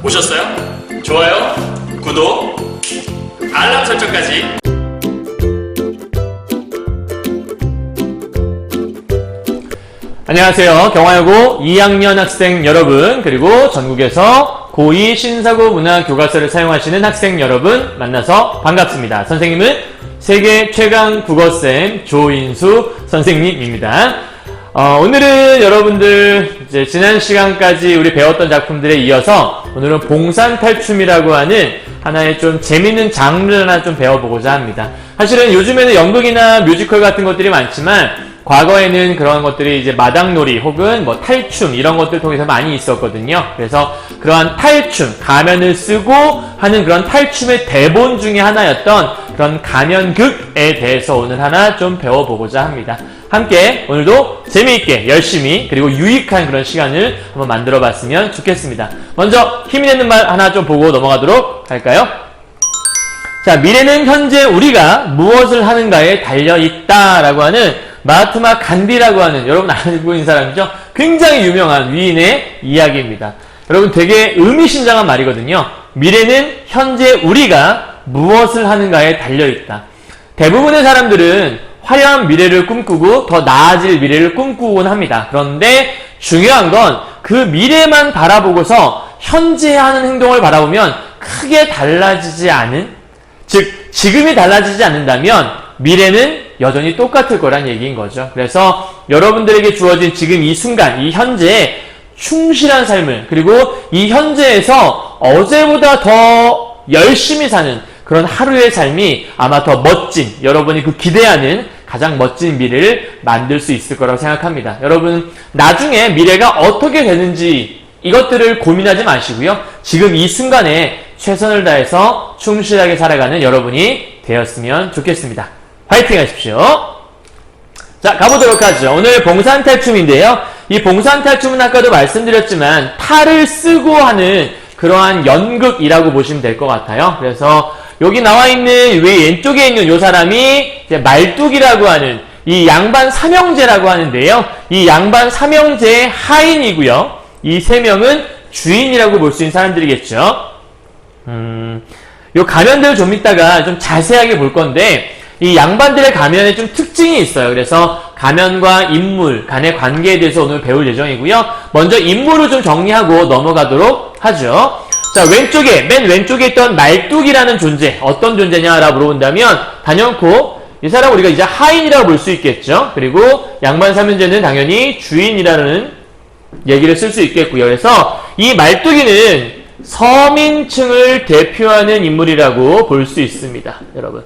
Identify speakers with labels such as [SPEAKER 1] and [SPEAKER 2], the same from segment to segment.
[SPEAKER 1] 보셨어요? 좋아요, 구독, 알람 설정까지. 안녕하세요. 경화여고 2학년 학생 여러분, 그리고 전국에서 고2 신사고 문화 교과서를 사용하시는 학생 여러분 만나서 반갑습니다. 선생님은 세계 최강 국어쌤 조인수 선생님입니다. 오늘은 여러분들 이제 지난 시간까지 우리 배웠던 작품들에 이어서 오늘은 봉산탈춤이라고 하는 하나의 좀 재밌는 장르를 하나 좀 배워보고자 합니다. 사실은 요즘에는 연극이나 뮤지컬 같은 것들이 많지만 과거에는 그런 것들이 이제 마당놀이 혹은 뭐 탈춤 이런 것들 통해서 많이 있었거든요. 그래서 그러한 탈춤, 가면을 쓰고 하는 그런 탈춤의 대본 중에 하나였던 그런 가면극에 대해서 오늘 하나 좀 배워보고자 합니다. 함께 오늘도 재미있게 열심히 그리고 유익한 그런 시간을 한번 만들어 봤으면 좋겠습니다. 먼저 힘이 되는 말 하나 좀 보고 넘어가도록 할까요? 자, 미래는 현재 우리가 무엇을 하는가에 달려있다 라고 하는 마하트마 간디라고 하는, 여러분 알고 있는 사람이죠? 굉장히 유명한 위인의 이야기입니다. 여러분 되게 의미심장한 말이거든요. 미래는 현재 우리가 무엇을 하는가에 달려있다. 대부분의 사람들은 화려한 미래를 꿈꾸고 더 나아질 미래를 꿈꾸곤 합니다. 그런데 중요한 건 그 미래만 바라보고서 현재 하는 행동을 바라보면 크게 달라지지 않은, 즉 지금이 달라지지 않는다면 미래는 여전히 똑같을 거란 얘기인 거죠. 그래서 여러분들에게 주어진 지금 이 순간, 이 현재에 충실한 삶을, 그리고 이 현재에서 어제보다 더 열심히 사는 그런 하루의 삶이 아마 더 멋진, 여러분이 그 기대하는 가장 멋진 미래를 만들 수 있을 거라고 생각합니다. 여러분 나중에 미래가 어떻게 되는지 이것들을 고민하지 마시고요. 지금 이 순간에 최선을 다해서 충실하게 살아가는 여러분이 되었으면 좋겠습니다. 화이팅 하십시오. 자, 가보도록 하죠. 오늘 봉산탈춤인데요. 이 봉산탈춤은 아까도 말씀드렸지만 탈을 쓰고 하는 그러한 연극이라고 보시면 될 것 같아요. 그래서 여기 나와 있는 왼쪽에 있는 이 사람이 이제 말뚝이라고 하는 이 양반 삼형제라고 하는데요. 이 양반 삼형제의 하인이고요. 이 세 명은 주인이라고 볼 수 있는 사람들이겠죠. 요 가면들을 좀 이따가 좀 자세하게 볼 건데 이 양반들의 가면에 좀 특징이 있어요. 그래서 가면과 인물 간의 관계에 대해서 오늘 배울 예정이고요. 먼저 인물을 좀 정리하고 넘어가도록 하죠. 자, 맨 왼쪽에 있던 말뚝이라는 존재, 어떤 존재냐라고 물어본다면 단연코 이 사람 우리가 이제 하인이라고 볼 수 있겠죠. 그리고 양반 삼형제는 당연히 주인이라는 얘기를 쓸 수 있겠고요. 그래서 이 말뚝이는 서민층을 대표하는 인물이라고 볼 수 있습니다. 여러분.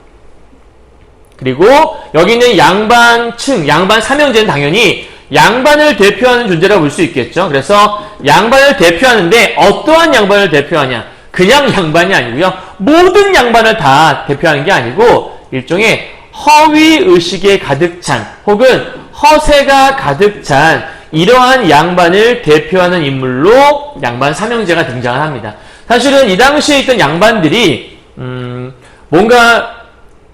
[SPEAKER 1] 그리고 여기 있는 양반층, 양반 삼형제는 당연히 양반을 대표하는 존재라고 볼 수 있겠죠. 그래서 양반을 대표하는데 어떠한 양반을 대표하냐? 그냥 양반이 아니고요. 모든 양반을 다 대표하는 게 아니고 일종의 허위의식에 가득 찬 혹은 허세가 가득 찬 이러한 양반을 대표하는 인물로 양반 삼형제가 등장을 합니다. 사실은 이 당시에 있던 양반들이 뭔가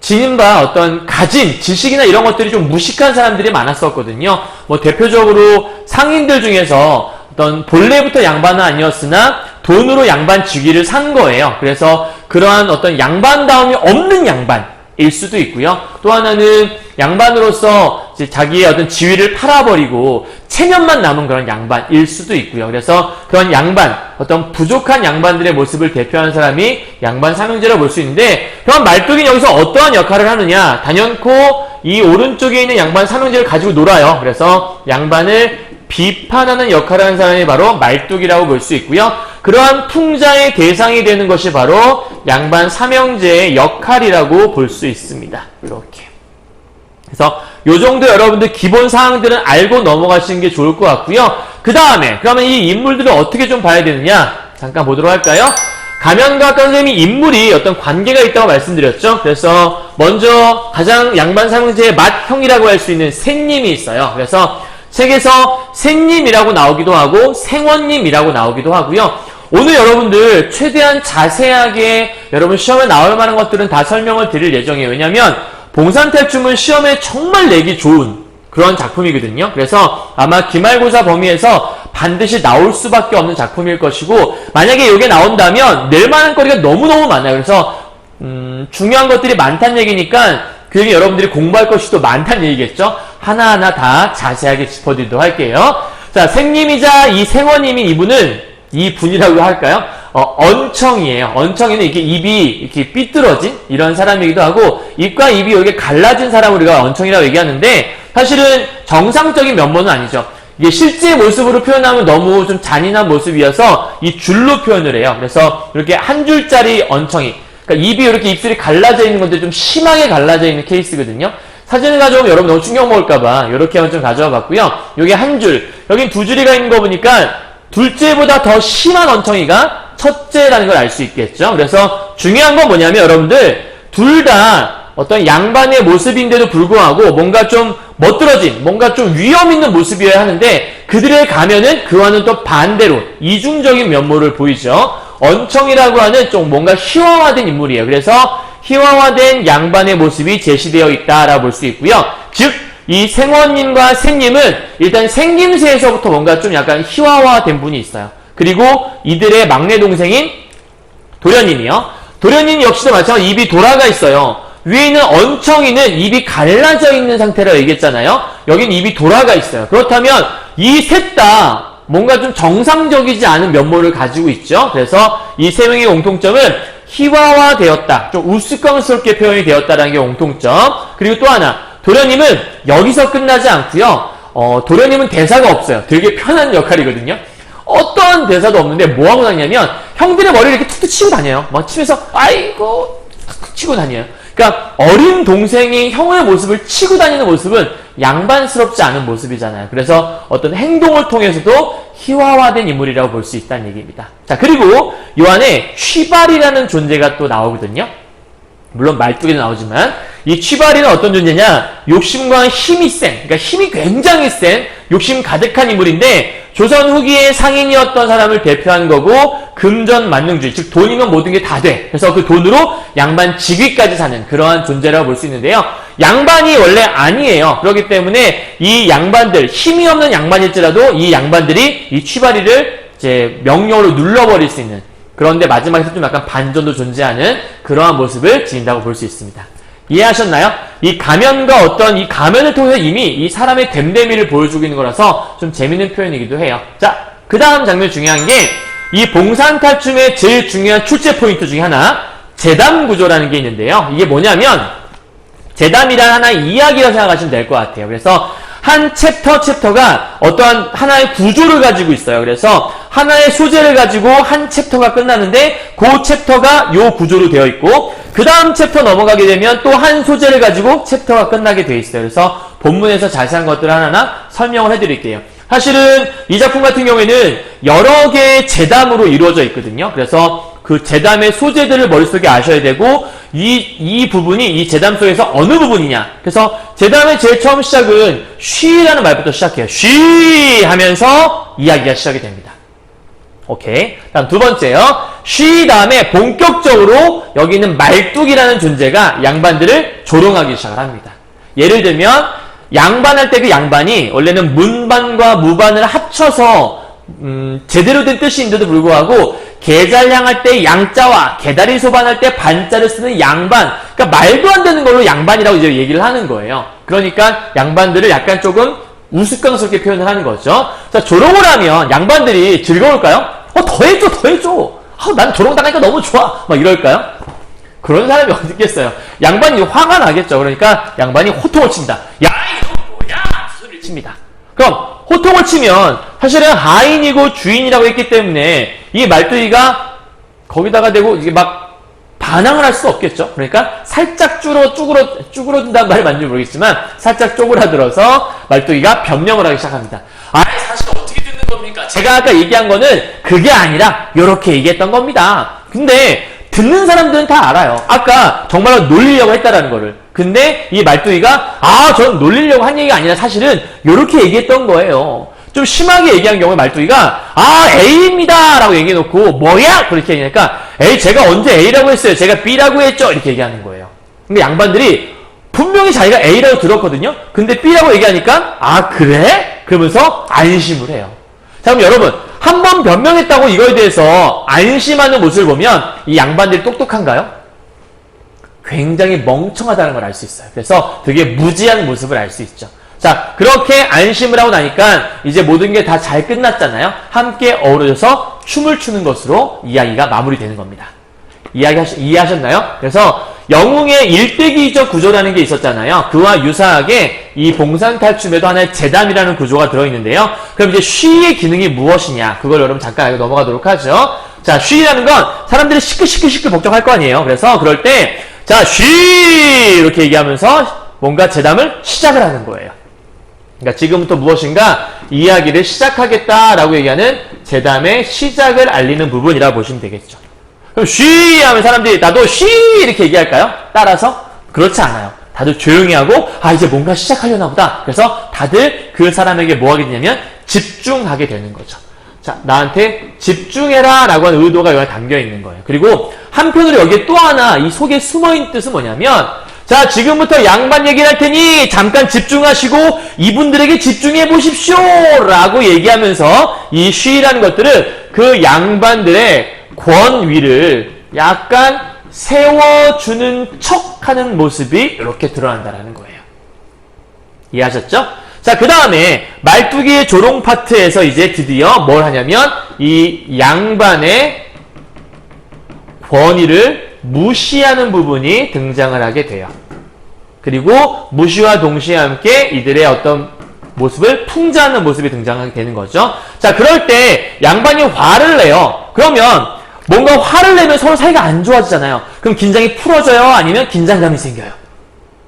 [SPEAKER 1] 지닌 바 어떤 가진 지식이나 이런 것들이 좀 무식한 사람들이 많았었거든요. 뭐 대표적으로 상인들 중에서 어떤 본래부터 양반은 아니었으나 돈으로 양반 직위를 산 거예요. 그래서 그러한 어떤 양반다움이 없는 양반일 수도 있고요. 또 하나는 양반으로서 이제 자기의 어떤 지위를 팔아버리고 체면만 남은 그런 양반일 수도 있고요. 그래서 그런 양반, 어떤 부족한 양반들의 모습을 대표하는 사람이 양반 삼형제라고 볼 수 있는데, 그럼 말뚝이는 여기서 어떠한 역할을 하느냐? 단연코 이 오른쪽에 있는 양반 삼형제를 가지고 놀아요. 그래서 양반을 비판하는 역할을 하는 사람이 바로 말뚝이라고 볼 수 있고요. 그러한 풍자의 대상이 되는 것이 바로 양반 삼형제의 역할이라고 볼 수 있습니다. 이렇게. 그래서 요 정도 여러분들 기본 사항들은 알고 넘어가시는 게 좋을 것 같고요. 그 다음에 그러면 이 인물들을 어떻게 좀 봐야 되느냐? 잠깐 보도록 할까요? 가면과 아까 선생님이 인물이 어떤 관계가 있다고 말씀드렸죠. 그래서 먼저 가장 양반 삼형제의 맏형이라고 할 수 있는 생님이 있어요. 그래서 책에서 생님이라고 나오기도 하고 생원님이라고 나오기도 하고요. 오늘 여러분들 최대한 자세하게 여러분 시험에 나올 만한 것들은 다 설명을 드릴 예정이에요. 왜냐하면 봉산탈춤은 시험에 정말 내기 좋은 그런 작품이거든요. 그래서 아마 기말고사 범위에서 반드시 나올 수밖에 없는 작품일 것이고 만약에 이게 나온다면 낼 만한 거리가 너무너무 많아요. 그래서 중요한 것들이 많다는 얘기니까 그중에 여러분들이 공부할 것이 또 많다는 얘기겠죠. 하나하나 다 자세하게 짚어드리도록 할게요. 자, 생님이자 이 생원님인 이분은, 이 분이라고 할까요? 언청이에요. 언청이는 이렇게 입이 이렇게 삐뚤어진 이런 사람이기도 하고, 입과 입이 이렇게 갈라진 사람을 우리가 언청이라고 얘기하는데, 사실은 정상적인 면모는 아니죠. 이게 실제 모습으로 표현하면 너무 좀 잔인한 모습이어서 이 줄로 표현을 해요. 그래서 이렇게 한 줄짜리 언청이, 그러니까 입이 이렇게 입술이 갈라져 있는 건데 좀 심하게 갈라져 있는 케이스거든요. 사진을 가져오면 여러분 너무 충격 먹을까봐 이렇게 한번 좀 가져와 봤고요. 여기 한 줄, 여긴 두 줄이가 있는 거 보니까 둘째보다 더 심한 언청이가 첫째라는 걸 알 수 있겠죠. 그래서 중요한 건 뭐냐면 여러분들 둘 다 어떤 양반의 모습인데도 불구하고 뭔가 좀 멋들어진, 뭔가 좀 위험 있는 모습이어야 하는데 그들의 가면은 그와는 또 반대로 이중적인 면모를 보이죠. 언청이라고 하는 좀 뭔가 희화화된 인물이에요. 그래서 희화화된 양반의 모습이 제시되어 있다라고 볼 수 있고요. 즉, 이 생원님과 생님은 일단 생김새에서부터 뭔가 좀 약간 희화화된 분이 있어요. 그리고 이들의 막내 동생인 도련님이요. 도련님 역시도 마찬가지로 입이 돌아가 있어요. 위에 있는 언청이는 입이 갈라져 있는 상태라고 얘기했잖아요. 여긴 입이 돌아가 있어요. 그렇다면 이 셋 다 뭔가 좀 정상적이지 않은 면모를 가지고 있죠. 그래서 이 세 명의 공통점은 희화화되었다. 좀 우스꽝스럽게 표현이 되었다라는 게 공통점. 그리고 또 하나, 도련님은 여기서 끝나지 않고요. 도련님은 대사가 없어요. 되게 편한 역할이거든요. 어떤 대사도 없는데 뭐 하고 다니냐면 형들의 머리를 이렇게 툭툭 치고 다녀요. 막 치면서 아이고 툭툭 치고 다녀요. 그러니까 어린 동생이 형의 모습을 치고 다니는 모습은 양반스럽지 않은 모습이잖아요. 그래서 어떤 행동을 통해서도 희화화된 인물이라고 볼 수 있다는 얘기입니다. 자, 그리고 요 안에 취발이라는 존재가 또 나오거든요. 물론 말뚝에도 나오지만 이 취발이는 어떤 존재냐? 욕심과 힘이 센, 그러니까 힘이 굉장히 센 욕심 가득한 인물인데 조선 후기의 상인이었던 사람을 대표하는 거고 금전 만능주의, 즉 돈이면 모든 게 다 돼. 그래서 그 돈으로 양반 직위까지 사는 그러한 존재라고 볼 수 있는데요. 양반이 원래 아니에요. 그렇기 때문에 이 양반들, 힘이 없는 양반일지라도 이 양반들이 이 취발이를 이제 명령으로 눌러버릴 수 있는, 그런데 마지막에서 좀 약간 반전도 존재하는 그러한 모습을 지닌다고 볼 수 있습니다. 이해하셨나요? 이 가면과 어떤 이 가면을 통해서 이미 이 사람의 됨됨이를 보여주고 있는 거라서 좀 재밌는 표현이기도 해요. 자, 그 다음 장면 중요한 게 이 봉산탈춤의 제일 중요한 출제 포인트 중에 하나, 제담 구조라는 게 있는데요. 이게 뭐냐면 제담이란 하나의 이야기라고 생각하시면 될 것 같아요. 그래서 한 챕터가 어떠한 하나의 구조를 가지고 있어요. 그래서 하나의 소재를 가지고 한 챕터가 끝나는데 그 챕터가 요 구조로 되어 있고 그 다음 챕터 넘어가게 되면 또 한 소재를 가지고 챕터가 끝나게 되어 있어요. 그래서 본문에서 자세한 것들을 하나하나 설명을 해드릴게요. 사실은 이 작품 같은 경우에는 여러 개의 제담으로 이루어져 있거든요. 그래서 그 제담의 소재들을 머릿속에 아셔야 되고 이 부분이 이 제담 속에서 어느 부분이냐. 그래서 제담의 제일 처음 시작은 쉬라는 말부터 시작해요. 쉬 하면서 이야기가 시작이 됩니다. 오케이. 다음 두 번째요. 쉬 다음에 본격적으로 여기 있는 말뚝이라는 존재가 양반들을 조롱하기 시작을 합니다. 예를 들면 양반할 때 그 양반이 원래는 문반과 무반을 합쳐서 제대로 된 뜻인데도 불구하고 계잘향할 때 양자와 개다리 소반할 때 반자를 쓰는 양반, 그러니까 말도 안 되는 걸로 양반이라고 이제 얘기를 하는 거예요. 그러니까 양반들을 약간 조금 우스꽝스럽게 표현을 하는 거죠. 자, 조롱을 하면 양반들이 즐거울까요? 더 해줘. 난 조롱당하니까 너무 좋아. 막 이럴까요? 그런 사람이 어디 있겠어요. 양반이 화가 나겠죠. 그러니까 양반이 호통을 칩니다. 야, 이거 뭐야? 소리를 칩니다. 그럼 호통을 치면 사실은 하인이고 주인이라고 했기 때문에 이 말뚝이가 거기다가 대고 이게 막 반항을 할 수 없겠죠. 그러니까 살짝 쭈그러든다는 말이 맞는지 모르겠지만 살짝 쪼그라들어서 말뚝이가 변명을 하기 시작합니다. 사실 어떻게 듣는 겁니까? 제가 아까 얘기한 거는 그게 아니라 이렇게 얘기했던 겁니다. 근데 듣는 사람들은 다 알아요. 아까 정말로 놀리려고 했다라는 거를. 근데 이 말뚝이가 전 놀리려고 한 얘기가 아니라 사실은 이렇게 얘기했던 거예요. 좀 심하게 얘기한 경우에 말뚝이가 A입니다 라고 얘기해놓고 뭐야? 그렇게 얘기하니까 제가 언제 A라고 했어요? 제가 B라고 했죠? 이렇게 얘기하는 거예요. 근데 양반들이 분명히 자기가 A라고 들었거든요. 근데 B라고 얘기하니까 그래? 그러면서 안심을 해요. 자, 그럼 여러분 한 번 변명했다고 이거에 대해서 안심하는 모습을 보면 이 양반들이 똑똑한가요? 굉장히 멍청하다는 걸 알 수 있어요. 그래서 되게 무지한 모습을 알 수 있죠. 자, 그렇게 안심을 하고 나니까 이제 모든 게 다 잘 끝났잖아요. 함께 어우러져서 춤을 추는 것으로 이야기가 마무리되는 겁니다. 이해하셨나요? 그래서 영웅의 일대기적 구조라는 게 있었잖아요. 그와 유사하게 이 봉산탈춤에도 하나의 재단이라는 구조가 들어있는데요. 그럼 이제 쉬의 기능이 무엇이냐? 그걸 여러분 잠깐 알고 넘어가도록 하죠. 자, 쉬라는 건 사람들이 시끌시끌 복잡할 거 아니에요. 그래서 그럴 때 자, 쉬! 이렇게 얘기하면서 뭔가 재담을 시작을 하는 거예요. 그러니까 지금부터 무엇인가 이야기를 시작하겠다라고 얘기하는 재담의 시작을 알리는 부분이라고 보시면 되겠죠. 그럼 쉬! 하면 사람들이 나도 쉬! 이렇게 얘기할까요? 따라서? 그렇지 않아요. 다들 조용히 하고 이제 뭔가 시작하려나 보다. 그래서 다들 그 사람에게 뭐 하게 되냐면 집중하게 되는 거죠. 자, 나한테 집중해라 라고 하는 의도가 여기 담겨 있는 거예요. 그리고 한편으로 여기에 또 하나 이 속에 숨어있는 뜻은 뭐냐면 자, 지금부터 양반 얘기를 할 테니 잠깐 집중하시고 이분들에게 집중해 보십시오 라고 얘기하면서 이 쉬라는 것들은 그 양반들의 권위를 약간 세워주는 척하는 모습이 이렇게 드러난다는 거예요. 이해하셨죠? 자, 그 다음에 말뚝이의 조롱 파트에서 이제 드디어 뭘 하냐면 이 양반의 권위를 무시하는 부분이 등장을 하게 돼요. 그리고 무시와 동시에 함께 이들의 어떤 모습을 풍자하는 모습이 등장하게 되는 거죠. 자, 그럴 때 양반이 화를 내요. 그러면 뭔가 화를 내면 서로 사이가 안 좋아지잖아요. 그럼 긴장이 풀어져요? 아니면 긴장감이 생겨요?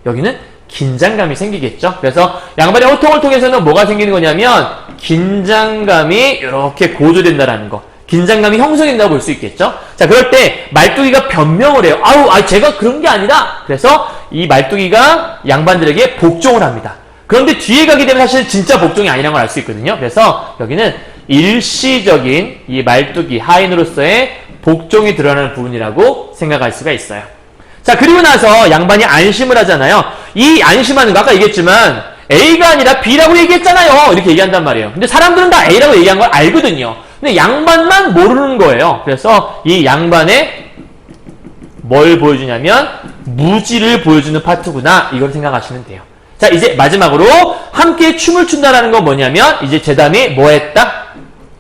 [SPEAKER 1] 여기는 긴장감이 생기겠죠. 그래서 양반의 호통을 통해서는 뭐가 생기는 거냐면 긴장감이 이렇게 고조된다라는 거. 긴장감이 형성된다고 볼 수 있겠죠. 자, 그럴 때 말뚝이가 변명을 해요. 제가 그런 게 아니라. 그래서 이 말뚝이가 양반들에게 복종을 합니다. 그런데 뒤에 가게 되면 사실 진짜 복종이 아니라는 걸 알 수 있거든요. 그래서 여기는 일시적인 이 말뚝이 하인으로서의 복종이 드러나는 부분이라고 생각할 수가 있어요. 자, 그리고 나서 양반이 안심을 하잖아요. 이 안심하는 거 아까 얘기했지만 A가 아니라 B라고 얘기했잖아요. 이렇게 얘기한단 말이에요. 근데 사람들은 다 A라고 얘기한 걸 알거든요. 근데 양반만 모르는 거예요. 그래서 이 양반의 뭘 보여주냐면 무지를 보여주는 파트구나. 이걸 생각하시면 돼요. 자, 이제 마지막으로 함께 춤을 춘다라는 건 뭐냐면 이제 재담이 뭐 했다?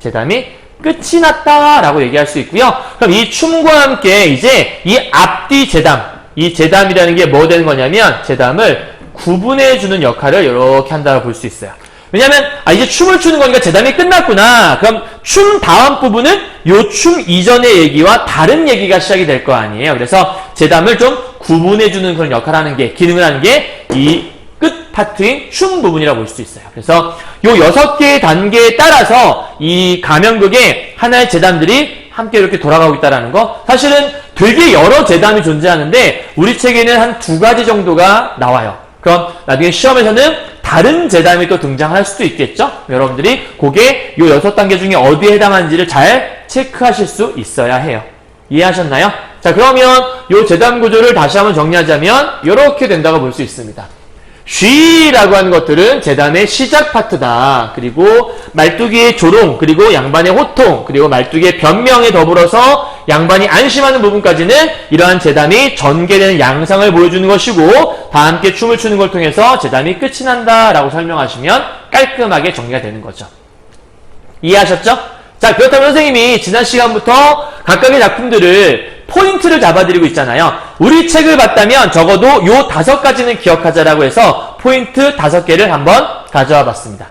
[SPEAKER 1] 재담이 끝이 났다라고 얘기할 수 있고요. 그럼 이 춤과 함께 이제 이 앞뒤 재담, 이 재담이라는 게 뭐 되는 거냐면 재담을 구분해주는 역할을 이렇게 한다고 볼 수 있어요. 왜냐면 이제 춤을 추는 거니까 재담이 끝났구나. 그럼 춤 다음 부분은 요 춤 이전의 얘기와 다른 얘기가 시작이 될 거 아니에요. 그래서 재담을 좀 구분해주는 그런 역할을 하는 게, 기능을 하는 게 이 끝 파트인 춤 부분이라고 볼 수 있어요. 그래서 요 6개의 단계에 따라서 이 가면극에 하나의 재담들이 함께 이렇게 돌아가고 있다는 거. 사실은 되게 여러 재담이 존재하는데 우리 책에는 한 2가지 정도가 나와요. 그럼 나중에 시험에서는 다른 재담이 또 등장할 수도 있겠죠? 여러분들이 그게 요 6단계 중에 어디에 해당하는지를 잘 체크하실 수 있어야 해요. 이해하셨나요? 자, 그러면 요 재담 구조를 다시 한번 정리하자면 이렇게 된다고 볼 수 있습니다. 쉬라고 하는 것들은 재담의 시작 파트다. 그리고 말뚝이의 조롱, 그리고 양반의 호통, 그리고 말뚝이의 변명에 더불어서 양반이 안심하는 부분까지는 이러한 재담이 전개되는 양상을 보여주는 것이고 다 함께 춤을 추는 걸 통해서 재담이 끝이 난다라고 설명하시면 깔끔하게 정리가 되는 거죠. 이해하셨죠? 자, 그렇다면 선생님이 지난 시간부터 각각의 작품들을 포인트를 잡아드리고 있잖아요. 우리 책을 봤다면 적어도 요 5가지는 기억하자라고 해서 포인트 5개를 한번 가져와 봤습니다.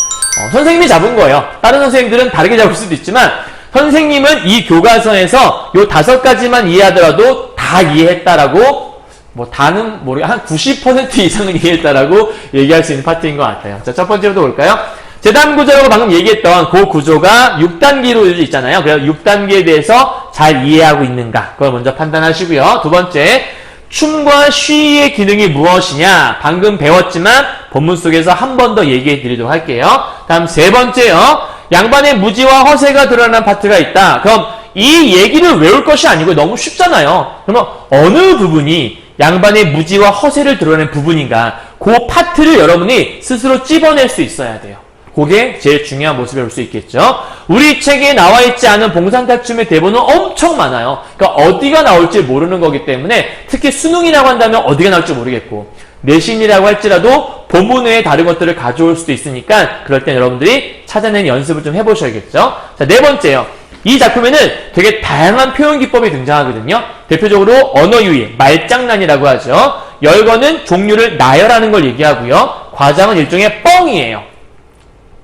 [SPEAKER 1] 선생님이 잡은 거예요. 다른 선생님들은 다르게 잡을 수도 있지만 선생님은 이 교과서에서 요 5가지만 이해하더라도 다 이해했다라고, 뭐 다는 모르겠, 한 90% 이상은 이해했다라고 얘기할 수 있는 파트인 것 같아요. 자, 첫 번째부터 볼까요? 재담 구조라고 방금 얘기했던 그 구조가 6단계로 있잖아요. 그래서 6단계에 대해서 잘 이해하고 있는가, 그걸 먼저 판단하시고요. 두 번째, 춤과 쉬의 기능이 무엇이냐, 방금 배웠지만 본문 속에서 한 번 더 얘기해 드리도록 할게요. 다음 세 번째요, 양반의 무지와 허세가 드러나는 파트가 있다. 그럼 이 얘기를 외울 것이 아니고 너무 쉽잖아요. 그러면 어느 부분이 양반의 무지와 허세를 드러낸 부분인가, 그 파트를 여러분이 스스로 찝어낼 수 있어야 돼요. 그게 제일 중요한 모습이 볼 수 있겠죠. 우리 책에 나와 있지 않은 봉산탈춤의 대본은 엄청 많아요. 그러니까 어디가 나올지 모르는 거기 때문에 특히 수능이라고 한다면 어디가 나올지 모르겠고 내신이라고 할지라도 본문 외에 다른 것들을 가져올 수도 있으니까 그럴 땐 여러분들이 찾아내는 연습을 좀 해보셔야겠죠. 자, 네 번째요. 이 작품에는 되게 다양한 표현 기법이 등장하거든요. 대표적으로 언어유희, 말장난이라고 하죠. 열거는 종류를 나열하는 걸 얘기하고요. 과장은 일종의 뻥이에요.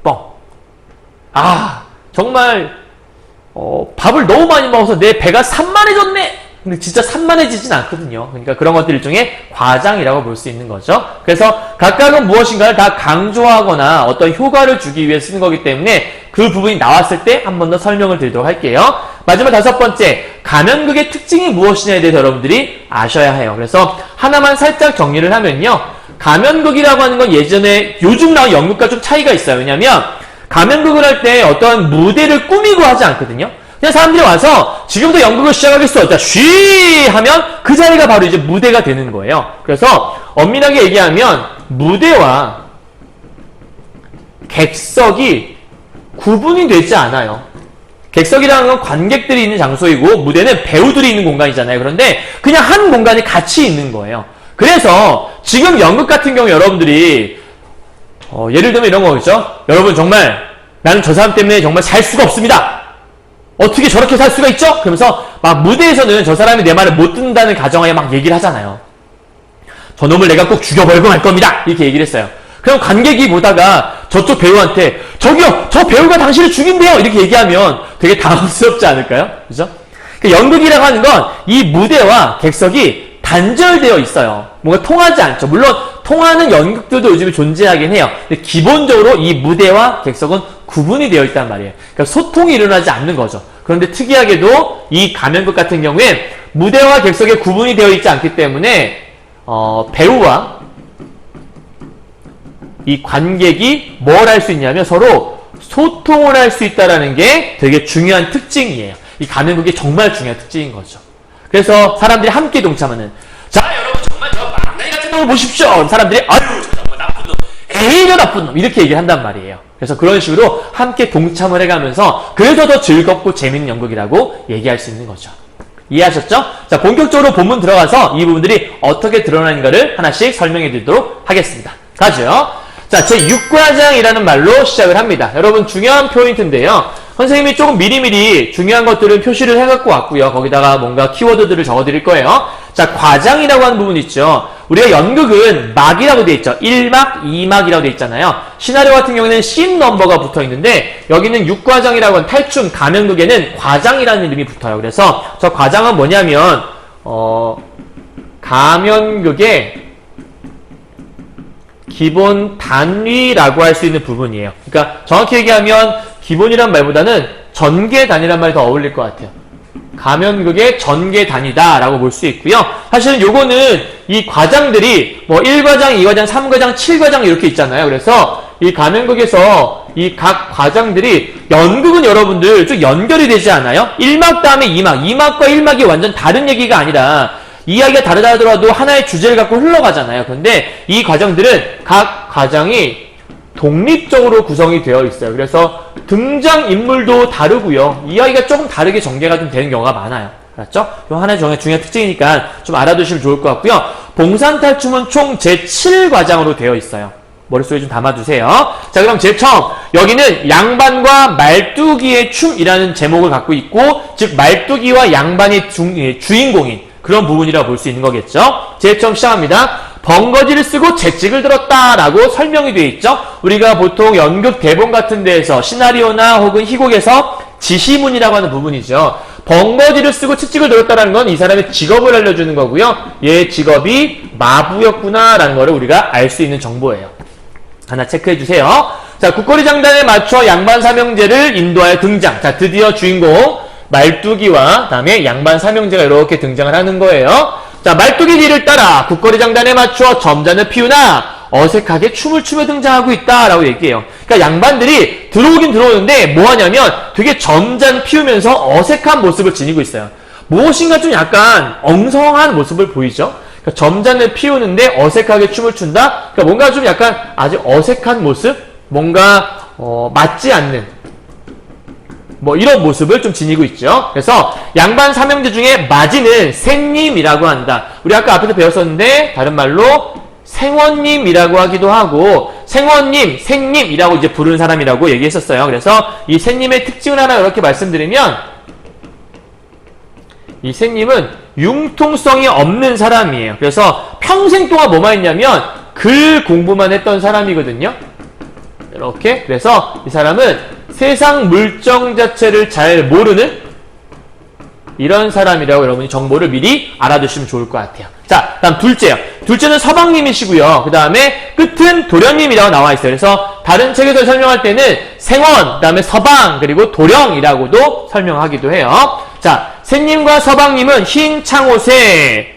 [SPEAKER 1] 뻥. 아, 정말 밥을 너무 많이 먹어서 내 배가 산만해졌네. 근데 진짜 산만해지진 않거든요. 그러니까 그런 것들 일종의 과장이라고 볼 수 있는 거죠. 그래서 각각은 무엇인가를 다 강조하거나 어떤 효과를 주기 위해 쓰는 거기 때문에 그 부분이 나왔을 때 한 번 더 설명을 드리도록 할게요. 마지막 다섯 번째, 가면극의 특징이 무엇이냐에 대해서 여러분들이 아셔야 해요. 그래서 하나만 살짝 정리를 하면요. 가면극이라고 하는 건 예전에 요즘 나온 연극과 좀 차이가 있어요. 왜냐하면 가면극을 할 때 어떤 무대를 꾸미고 하지 않거든요. 그냥 사람들이 와서 지금부터 연극을 시작하겠어. 자, 쉬! 하면 그 자리가 바로 이제 무대가 되는 거예요. 그래서 엄밀하게 얘기하면 무대와 객석이 구분이 되지 않아요. 객석이라는 건 관객들이 있는 장소이고 무대는 배우들이 있는 공간이잖아요. 그런데 그냥 한 공간이 같이 있는 거예요. 그래서 지금 연극 같은 경우 여러분들이 예를 들면 이런 거겠죠. 여러분 정말 나는 저 사람 때문에 정말 살 수가 없습니다. 어떻게 저렇게 살 수가 있죠? 그러면서 막 무대에서는 저 사람이 내 말을 못 듣는다는 가정하에 막 얘기를 하잖아요. 저놈을 내가 꼭 죽여버리고 말 겁니다. 이렇게 얘기를 했어요. 그럼 관객이 보다가 저쪽 배우한테 저기요! 저 배우가 당신을 죽인대요! 이렇게 얘기하면 되게 당황스럽지 않을까요? 그죠? 그러니까 연극이라고 하는 건 이 무대와 객석이 단절되어 있어요. 뭔가 통하지 않죠. 물론 통하는 연극들도 요즘에 존재하긴 해요. 근데 기본적으로 이 무대와 객석은 구분이 되어 있단 말이에요. 그러니까 소통이 일어나지 않는 거죠. 그런데 특이하게도 이 가면극 같은 경우에 무대와 객석에 구분이 되어 있지 않기 때문에 배우와 이 관객이 뭘 할 수 있냐면 서로 소통을 할 수 있다는 게 되게 중요한 특징이에요. 이 가면극이 정말 중요한 특징인 거죠. 그래서 사람들이 함께 동참하는, 자 여러분 정말 저 망나니 같은 놈을 보십시오. 사람들이 아유 저 정말 나쁜 놈, 에이 저 나쁜 놈 이렇게 얘기를 한단 말이에요. 그래서 그런 식으로 함께 동참을 해가면서 그래서 더 즐겁고 재밌는 연극이라고 얘기할 수 있는 거죠. 이해하셨죠? 자, 본격적으로 본문 들어가서 이 부분들이 어떻게 드러나는가를 하나씩 설명해 드리도록 하겠습니다. 가죠. 자, 제6과장이라는 말로 시작을 합니다. 여러분 중요한 포인트인데요. 선생님이 조금 미리미리 중요한 것들은 표시를 해갖고 왔고요. 거기다가 뭔가 키워드들을 적어드릴 거예요. 자, 과장이라고 하는 부분 있죠. 우리가 연극은 막이라고 되어 있죠. 1막, 2막이라고 되어 있잖아요. 시나리오 같은 경우에는 씬 넘버가 붙어 있는데 여기는 6과장이라고 하는 탈춤, 가면극에는 과장이라는 이름이 붙어요. 그래서 저 과장은 뭐냐면 가면극의 기본 단위라고 할 수 있는 부분이에요. 그러니까 정확히 얘기하면 기본이란 말보다는 전개 단위란 말이 더 어울릴 것 같아요. 가면극의 전개 단위다라고 볼 수 있고요. 사실은 요거는 이 과장들이 뭐 1과장, 2과장, 3과장, 7과장 이렇게 있잖아요. 그래서 이 가면극에서 이 각 과장들이 연극은 여러분들 좀 연결이 되지 않아요? 1막 다음에 2막, 2막과 1막이 완전 다른 얘기가 아니라 이야기가 다르다 하더라도 하나의 주제를 갖고 흘러가잖아요. 그런데 이 과정들은 각 과장이 독립적으로 구성이 되어 있어요. 그래서 등장인물도 다르고요. 이야기가 조금 다르게 전개가 좀 되는 경우가 많아요. 알았죠? 이 하나의 중요한 특징이니까 좀 알아두시면 좋을 것 같고요. 봉산탈춤은 총 제7과장으로 되어 있어요. 머릿속에 좀 담아두세요. 자, 그럼 제일 처음 여기는 양반과 말뚝이의 춤이라는 제목을 갖고 있고, 즉 말뚝이와 양반이 주인공인 그런 부분이라고 볼 수 있는 거겠죠. 제일 처음 시작합니다. 번거지를 쓰고 채찍을 들었다라고 설명이 되어 있죠. 우리가 보통 연극 대본 같은 데에서 시나리오나 혹은 희곡에서 지시문이라고 하는 부분이죠. 번거지를 쓰고 채찍을 들었다는 건 이 사람의 직업을 알려주는 거고요. 얘 직업이 마부였구나라는 거를 우리가 알 수 있는 정보예요. 하나 체크해 주세요. 자, 국거리 장단에 맞춰 양반 삼형제를 인도하여 등장. 자, 드디어 주인공 말뚝이와 다음에 양반 삼형제가 이렇게 등장을 하는 거예요. 자, 말뚝이 뒤를 따라 국거리 장단에 맞춰 점잔을 피우나 어색하게 춤을 추며 등장하고 있다라고 얘기해요. 그러니까 양반들이 들어오긴 들어오는데 뭐 하냐면 되게 점잔 피우면서 어색한 모습을 지니고 있어요. 무엇인가 좀 약간 엉성한 모습을 보이죠? 그러니까 점잔을 피우는데 어색하게 춤을 춘다? 그러니까 뭔가 좀 약간 아주 어색한 모습? 뭔가 맞지 않는 이런 모습을 좀 지니고 있죠. 그래서 양반 삼형제 중에 맞이는 생님이라고 한다. 우리 아까 앞에서 배웠었는데 다른 말로 생원님이라고 하기도 하고 생원님, 생님이라고 이제 부르는 사람이라고 얘기했었어요. 그래서 이 생님의 특징을 하나 이렇게 말씀드리면 이 생님은 융통성이 없는 사람이에요. 그래서 평생 동안 뭐만 했냐면 글 공부만 했던 사람이거든요. 이렇게. 그래서 이 사람은 세상 물정 자체를 잘 모르는 이런 사람이라고 여러분이 정보를 미리 알아두시면 좋을 것 같아요. 자, 다음 둘째요. 둘째는 서방님이시고요. 그 다음에 끝은 도련님이라고 나와 있어요. 그래서 다른 책에서 설명할 때는 생원, 그 다음에 서방, 그리고 도령이라고도 설명하기도 해요. 자, 생님과 서방님은 흰 창옷에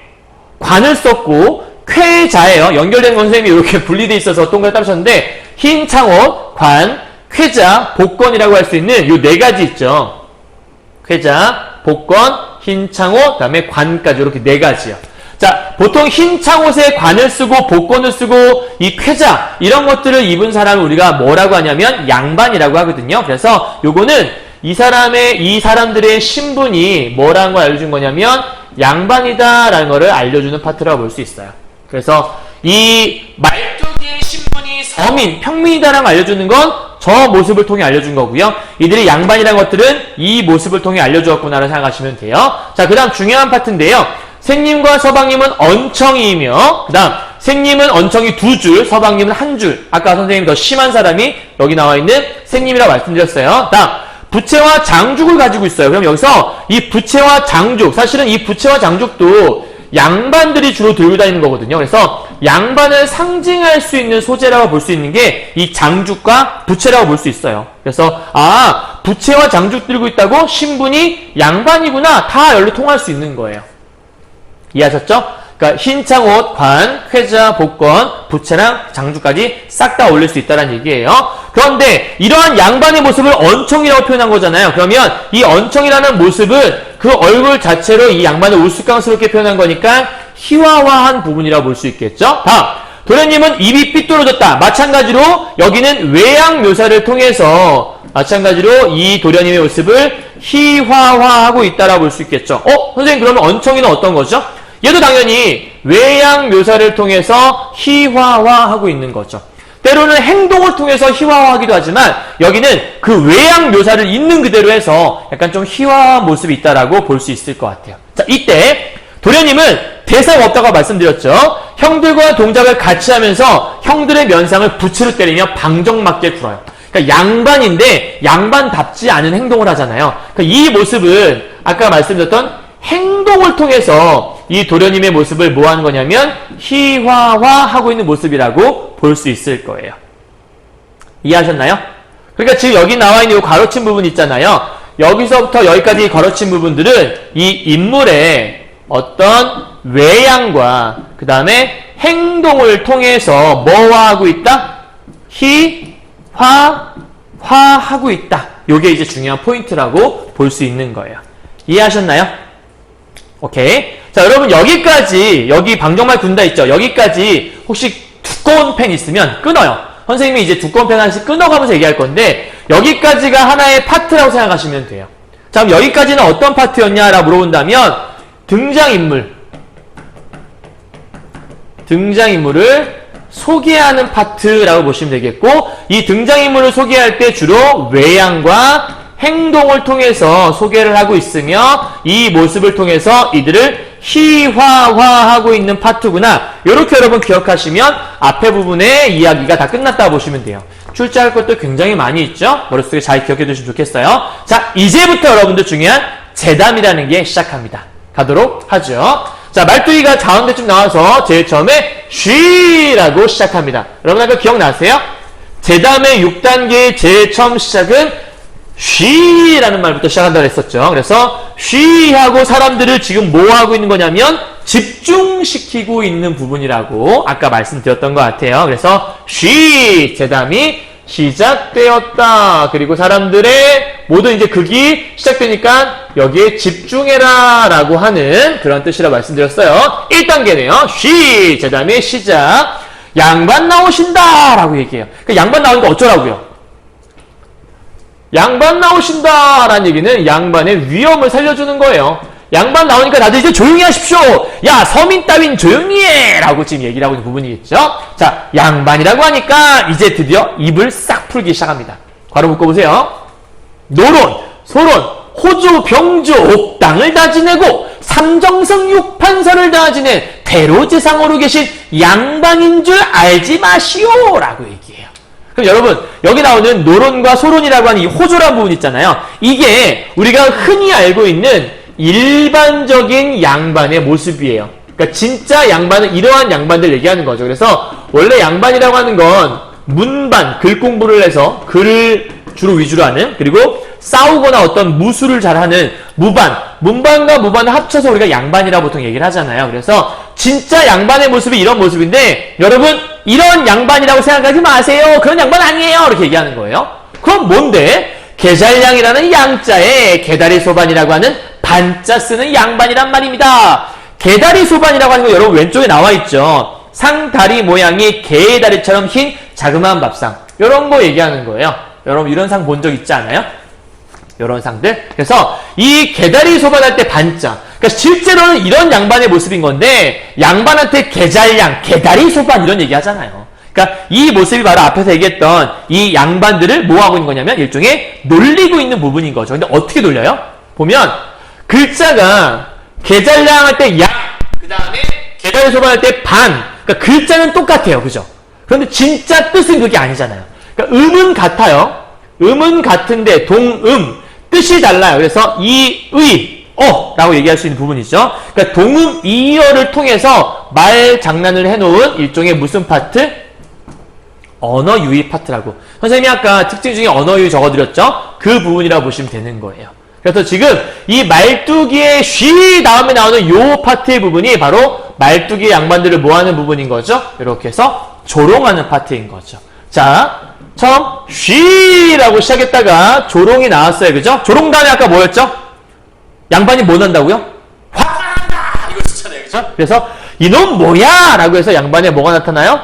[SPEAKER 1] 관을 썼고 쾌자예요. 연결된 건 선생님이 이렇게 분리되어 있어서 동그랗게 따르셨는데 흰 창옷, 관, 쾌자, 복권이라고 할 수 있는 이 네 가지 있죠. 쾌자, 복권, 흰 창옷, 그 다음에 관까지 이렇게 네 가지요. 자, 보통 흰 창옷에 관을 쓰고 복권을 쓰고 이 쾌자 이런 것들을 입은 사람을 우리가 뭐라고 하냐면 양반이라고 하거든요. 그래서 요거는 이 사람들의 신분이 뭐라는 걸 알려준 거냐면 양반이다라는 거를 알려주는 파트라고 볼 수 있어요. 그래서 이 말뚝의 신분이 서민, 평민이다라는 걸 알려주는 건 저 모습을 통해 알려준 거고요. 이들이 양반이라는 것들은 이 모습을 통해 알려주었구나를 생각하시면 돼요. 자, 그 다음 중요한 파트인데요. 생님과 서방님은 언청이이며 그 다음 생님은 언청이 2줄, 서방님은 1줄. 아까 선생님이 더 심한 사람이 여기 나와 있는 생님이라고 말씀드렸어요. 다음 부채와 장죽을 가지고 있어요. 그럼 여기서 이 부채와 장죽, 사실은 이 부채와 장죽도 양반들이 주로 들고 다니는 거거든요. 그래서 양반을 상징할 수 있는 소재라고 볼 수 있는 게 이 장죽과 부채라고 볼 수 있어요. 그래서 부채와 장죽 들고 있다고 신분이 양반이구나 다 열로 통할 수 있는 거예요. 이해하셨죠? 그러니까 흰 창옷, 관, 쾌자, 복권, 부채랑 장죽까지 싹 다 올릴 수 있다는 얘기예요. 그런데 이러한 양반의 모습을 언청이라고 표현한 거잖아요. 그러면 이 언청이라는 모습은 그 얼굴 자체로 이 양반을 우스꽝스럽게 표현한 거니까 희화화한 부분이라고 볼 수 있겠죠. 다음, 도련님은 입이 삐뚤어졌다. 마찬가지로 여기는 외양 묘사를 통해서 마찬가지로 이 도련님의 모습을 희화화하고 있다라고 볼 수 있겠죠. 선생님 그러면 언청이는 어떤 거죠? 얘도 당연히 외양 묘사를 통해서 희화화하고 있는 거죠. 때로는 행동을 통해서 희화화하기도 하지만 여기는 그 외양 묘사를 있는 그대로 해서 약간 좀 희화화한 모습이 있다라고 볼 수 있을 것 같아요. 자, 이때 도련님은 대사가 없다고 말씀드렸죠. 형들과 동작을 같이 하면서 형들의 면상을 부채로 때리며 방정맞게 굴어요. 그러니까 양반인데 양반답지 않은 행동을 하잖아요. 그러니까 이 모습은 아까 말씀드렸던 행동을 통해서 이 도련님의 모습을 뭐 하는 거냐면 희화화하고 있는 모습이라고 볼 수 있을 거예요. 이해하셨나요? 그러니까 지금 여기 나와 있는 이 가로친 부분 있잖아요. 여기서부터 여기까지 가로친 부분들은 이 인물의 어떤 외양과 그 다음에 행동을 통해서 뭐화하고 있다? 화하고 있다. 요게 이제 중요한 포인트라고 볼 수 있는 거예요. 이해하셨나요? 오케이. 자, 여러분 여기까지 여기 방정말 군다 있죠? 여기까지 혹시 두꺼운 펜 있으면 끊어요. 선생님이 이제 두꺼운 펜 하나씩 끊어가면서 얘기할 건데 여기까지가 하나의 파트라고 생각하시면 돼요. 자, 그럼 여기까지는 어떤 파트였냐라고 물어본다면 등장인물을 소개하는 파트라고 보시면 되겠고 이 등장인물을 소개할 때 주로 외양과 행동을 통해서 소개를 하고 있으며 이 모습을 통해서 이들을 희화화하고 있는 파트구나. 이렇게 여러분 기억하시면 앞에 부분의 이야기가 다 끝났다고 보시면 돼요. 출제할 것도 굉장히 많이 있죠. 머릿속에 잘 기억해 두시면 좋겠어요. 자, 이제부터 여러분들 중요한 재담이라는 게 시작합니다. 가도록 하죠. 자, 말뚝이가 가운데쯤 나와서 제일 처음에 쉬라고 시작합니다. 여러분 아까 기억나세요? 재담의 6단계의 제일 처음 시작은 쉬라는 말부터 시작한다고 했었죠. 그래서 쉬하고 사람들을 지금 뭐 하고 있는 거냐면 집중시키고 있는 부분이라고 아까 말씀드렸던 것 같아요. 그래서 쉬 재담이 시작되었다. 그리고 사람들의 모든 이제 극이 시작되니까 여기에 집중해라 라고 하는 그런 뜻이라고 말씀드렸어요. 1단계네요. 쉬 재담의 시작. 양반 나오신다 라고 얘기해요. 그러니까 양반 나오니까 어쩌라고요? 양반 나오신다 라는 얘기는 양반의 위엄을 살려주는 거예요. 양반 나오니까 다들 이제 조용히 하십시오. 야, 서민 따윈 조용히 해! 라고 지금 얘기를 하고 있는 부분이겠죠. 자, 양반이라고 하니까 이제 드디어 입을 싹 풀기 시작합니다. 괄호 묶어보세요. 노론, 소론, 호주, 병주, 옥당을 다 지내고 삼정성 육판서를 다 지낸 대로제상으로 계신 양반인 줄 알지 마시오! 라고 얘기해요. 그럼 여러분, 여기 나오는 노론과 소론이라고 하는 이 호조란 부분 있잖아요. 이게 우리가 흔히 알고 있는 일반적인 양반의 모습이에요. 그러니까 진짜 양반은 이러한 양반들 얘기하는 거죠. 그래서 원래 양반이라고 하는 건 문반, 글 공부를 해서 글을 주로 위주로 하는, 그리고 싸우거나 어떤 무술을 잘하는 무반, 문반과 무반을 합쳐서 우리가 양반이라고 보통 얘기를 하잖아요. 그래서 진짜 양반의 모습이 이런 모습인데 여러분 이런 양반이라고 생각하지 마세요. 그런 양반 아니에요. 이렇게 얘기하는 거예요. 그럼 뭔데? 계잘량이라는 양자에 개다리 소반이라고 하는 반자 쓰는 양반이란 말입니다. 개다리 소반이라고 하는 거 여러분 왼쪽에 나와 있죠. 상다리 모양이 개의 다리처럼 흰 자그마한 밥상. 이런 거 얘기하는 거예요. 여러분 이런 상 본 적 있지 않아요? 이런 상들. 그래서 이 개다리 소반할 때 반자. 그러니까 실제로는 이런 양반의 모습인 건데 양반한테 개잘량, 개다리 소반 이런 얘기 하잖아요. 그러니까 이 모습이 바로 앞에서 얘기했던 이 양반들을 뭐 하고 있는 거냐면 일종의 놀리고 있는 부분인 거죠. 근데 어떻게 놀려요? 보면 글자가 개잘량 할 때 양, 그 다음에 개다리 소반 할 때 반. 그러니까 글자는 똑같아요. 그죠? 그런데 진짜 뜻은 그게 아니잖아요. 그러니까 음은 같아요. 음은 같은데 동음 뜻이 달라요. 그래서 이의 라고 얘기할 수 있는 부분이죠. 그러니까 동음 이어를 통해서 말 장난을 해놓은 일종의 무슨 파트? 언어 유의 파트라고. 선생님이 아까 특징 중에 언어 유의 적어드렸죠? 그 부분이라고 보시면 되는 거예요. 그래서 지금 이 말뚝이의 쉬 다음에 나오는 요 파트의 부분이 바로 말뚝이의 양반들을 모아하는 부분인 거죠. 이렇게 해서 조롱하는 파트인 거죠. 자, 처음 쉬라고 시작했다가 조롱이 나왔어요. 그죠? 조롱 다음에 아까 뭐였죠? 양반이 뭐 난다고요? 화가 난다! 이거 좋잖아요. 그죠? 그래서 이놈 뭐야? 라고 해서 양반에 뭐가 나타나요?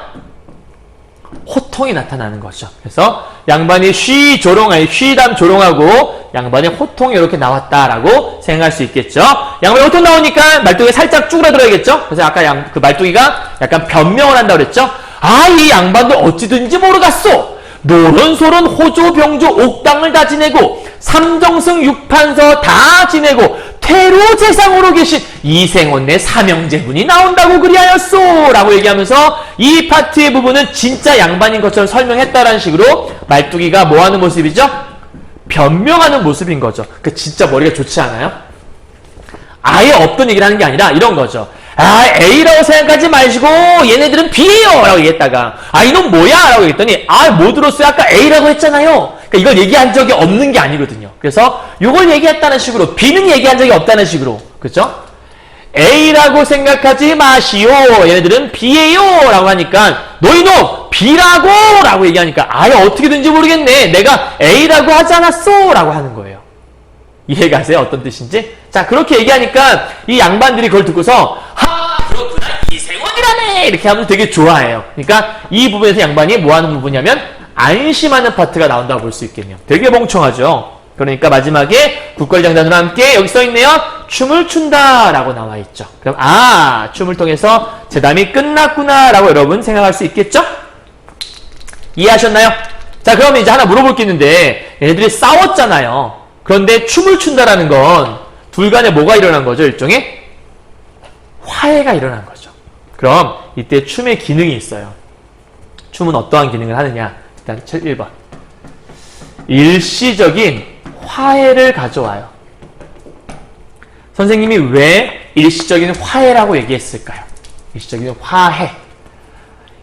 [SPEAKER 1] 호통이 나타나는 거죠. 그래서 양반이 쉬담 조롱하고 양반의 호통이 이렇게 나왔다라고 생각할 수 있겠죠. 양반이 호통 나오니까 말뚝이 살짝 쭈그라들어야겠죠. 그래서 아까 그 말뚝이가 약간 변명을 한다고 그랬죠. 아, 이 양반도 어찌든지 모르겠소. 노론소론 호조 병조 옥당을 다 지내고 삼정승 육판서 다 지내고 태로제상으로 계신 이생원내 삼형제분이 나온다고 그리하였소 라고 얘기하면서 이 파트의 부분은 진짜 양반인 것처럼 설명했다라는 식으로 말뚝이가 뭐하는 모습이죠? 변명하는 모습인 거죠. 그 진짜 머리가 좋지 않아요? 아예 없던 얘기를 하는 게 아니라 이런 거죠. 아, A라고 생각하지 마시고 얘네들은 B예요 라고 얘기했다가 아, 이놈 뭐야? 라고 얘기했더니 아, 못 들었어요? 아까 A라고 했잖아요. 그러니까 이걸 얘기한 적이 없는 게 아니거든요. 그래서 이걸 얘기했다는 식으로 B는 얘기한 적이 없다는 식으로 그렇죠? A라고 생각하지 마시오. 얘네들은 B예요 라고 하니까 너 이놈 B라고 라고 얘기하니까 아예 어떻게든지 모르겠네. 내가 A라고 하지 않았어 라고 하는 거예요. 이해가세요? 어떤 뜻인지? 자, 그렇게 얘기하니까 이 양반들이 그걸 듣고서 하, 그렇구나, 이생원이라네! 이렇게 하면 되게 좋아해요. 그러니까 이 부분에서 양반이 뭐 하는 부분이냐면 안심하는 파트가 나온다고 볼 수 있겠네요. 되게 멍청하죠? 그러니까 마지막에 국걸장단으로 함께 여기 써있네요. 춤을 춘다 라고 나와 있죠. 그럼 아, 춤을 통해서 제담이 끝났구나 라고 여러분 생각할 수 있겠죠? 이해하셨나요? 자, 그러면 이제 하나 물어볼 게 있는데 얘네들이 싸웠잖아요. 그런데 춤을 춘다라는 건 둘 간에 뭐가 일어난 거죠? 일종의 화해가 일어난 거죠. 그럼 이때 춤의 기능이 있어요. 춤은 어떠한 기능을 하느냐? 일단 1번. 일시적인 화해를 가져와요. 선생님이 왜 일시적인 화해라고 얘기했을까요? 일시적인 화해.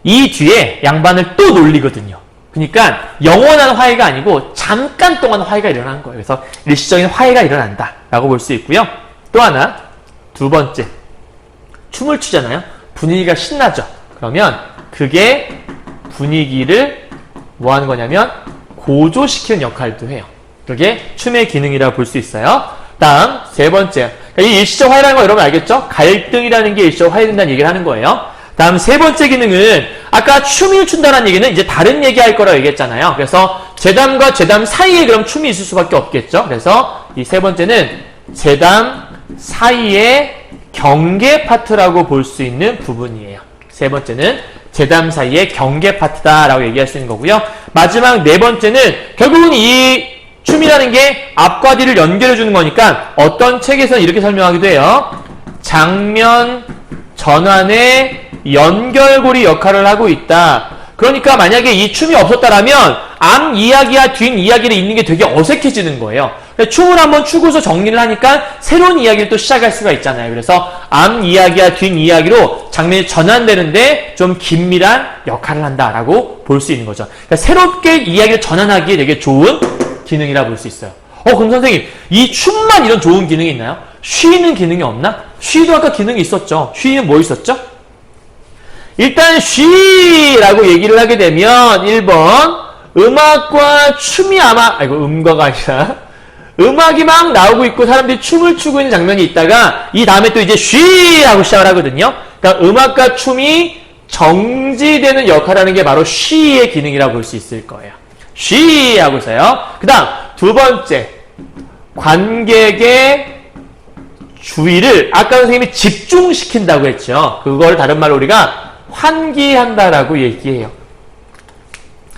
[SPEAKER 1] 이 뒤에 양반을 또 놀리거든요. 그러니까 영원한 화해가 아니고 잠깐 동안 화해가 일어나는 거예요. 그래서 일시적인 화해가 일어난다라고 볼 수 있고요. 또 하나, 두 번째. 춤을 추잖아요. 분위기가 신나죠. 그러면 그게 분위기를 뭐 하는 거냐면 고조시키는 역할도 해요. 그게 춤의 기능이라고 볼 수 있어요. 다음, 세 번째. 이 일시적 화해라는 거 여러분 알겠죠? 갈등이라는 게 일시적 화해된다는 얘기를 하는 거예요. 다음 세 번째 기능은 아까 춤을 춘다는 얘기는 이제 다른 얘기할 거라고 얘기했잖아요. 그래서 제담과 제담 사이에 그럼 춤이 있을 수밖에 없겠죠. 그래서 이 세 번째는 제담 사이의 경계 파트라고 볼 수 있는 부분이에요. 세 번째는 제담 사이의 경계 파트다라고 얘기할 수 있는 거고요. 마지막 네 번째는 결국은 이 춤이라는 게 앞과 뒤를 연결해 주는 거니까 어떤 책에서는 이렇게 설명하기도 해요. 장면 전환의 연결고리 역할을 하고 있다. 그러니까 만약에 이 춤이 없었다라면 앞 이야기와 뒷 이야기를 읽는 게 되게 어색해지는 거예요. 춤을 한번 추고서 정리를 하니까 새로운 이야기를 또 시작할 수가 있잖아요. 그래서 앞 이야기와 뒷 이야기로 장면이 전환되는데 좀 긴밀한 역할을 한다라고 볼 수 있는 거죠. 그러니까 새롭게 이야기를 전환하기에 되게 좋은 기능이라 볼 수 있어요. 그럼 선생님, 이 춤만 이런 좋은 기능이 있나요? 쉬는 기능이 없나? 쉬도 아까 기능이 있었죠. 쉬는 뭐 있었죠? 일단 쉬라고 얘기를 하게 되면 1번 음악과 춤이 음과가 아니라 음악이 막 나오고 있고 사람들이 춤을 추고 있는 장면이 있다가 이 다음에 또 이제 쉬라고 시작을 하거든요. 그러니까 음악과 춤이 정지되는 역할을 하는 게 바로 쉬의 기능이라고 볼 수 있을 거예요. 쉬 하고 있어요. 그 다음 두 번째, 관객의 주의를 아까 선생님이 집중시킨다고 했죠. 그걸 다른 말로 우리가 환기한다라고 얘기해요.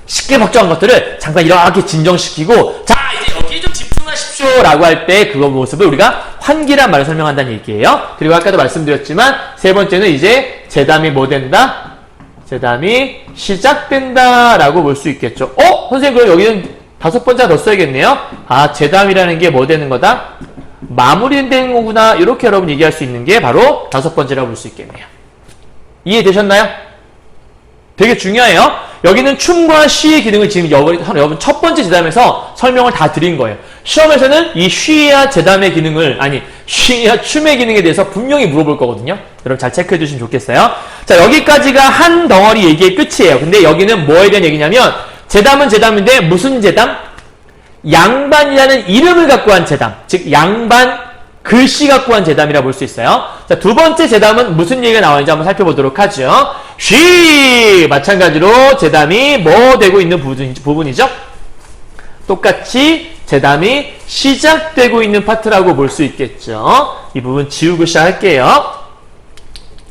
[SPEAKER 1] 쉽게 걱정한 것들을 잠깐 이렇게 진정시키고, 자 이제 여기에 좀 집중하십시오 라고 할 때 그거 모습을 우리가 환기란 말을 설명한다는 얘기예요. 그리고 아까도 말씀드렸지만 세 번째는 이제 제담이 뭐 된다? 제담이 시작된다 라고 볼 수 있겠죠. 선생님 그럼 여기는 다섯 번째가 더 써야겠네요. 제담이라는 게 뭐 되는 거다? 마무리되는 거구나. 이렇게 여러분 얘기할 수 있는 게 바로 다섯 번째라고 볼 수 있겠네요. 이해되셨나요? 되게 중요해요. 여기는 춤과 쉬의 기능을 지금 여러분 첫 번째 제담에서 설명을 다 드린 거예요. 시험에서는 이 쉬와 제담의 기능을, 쉬와 춤의 기능에 대해서 분명히 물어볼 거거든요. 여러분 잘 체크해 주시면 좋겠어요. 자, 여기까지가 한 덩어리 얘기의 끝이에요. 근데 여기는 뭐에 대한 얘기냐면, 제담은 제담인데 무슨 제담? 양반이라는 이름을 갖고 한 제담. 즉 양반 글씨 갖고 한 제담이라 볼 수 있어요. 자, 두 번째 제담은 무슨 얘기가 나오는지 한번 살펴보도록 하죠. 쉬! 마찬가지로 제담이 뭐 되고 있는 부분이죠? 똑같이 제담이 시작되고 있는 파트라고 볼 수 있겠죠. 이 부분 지우고 시작할게요.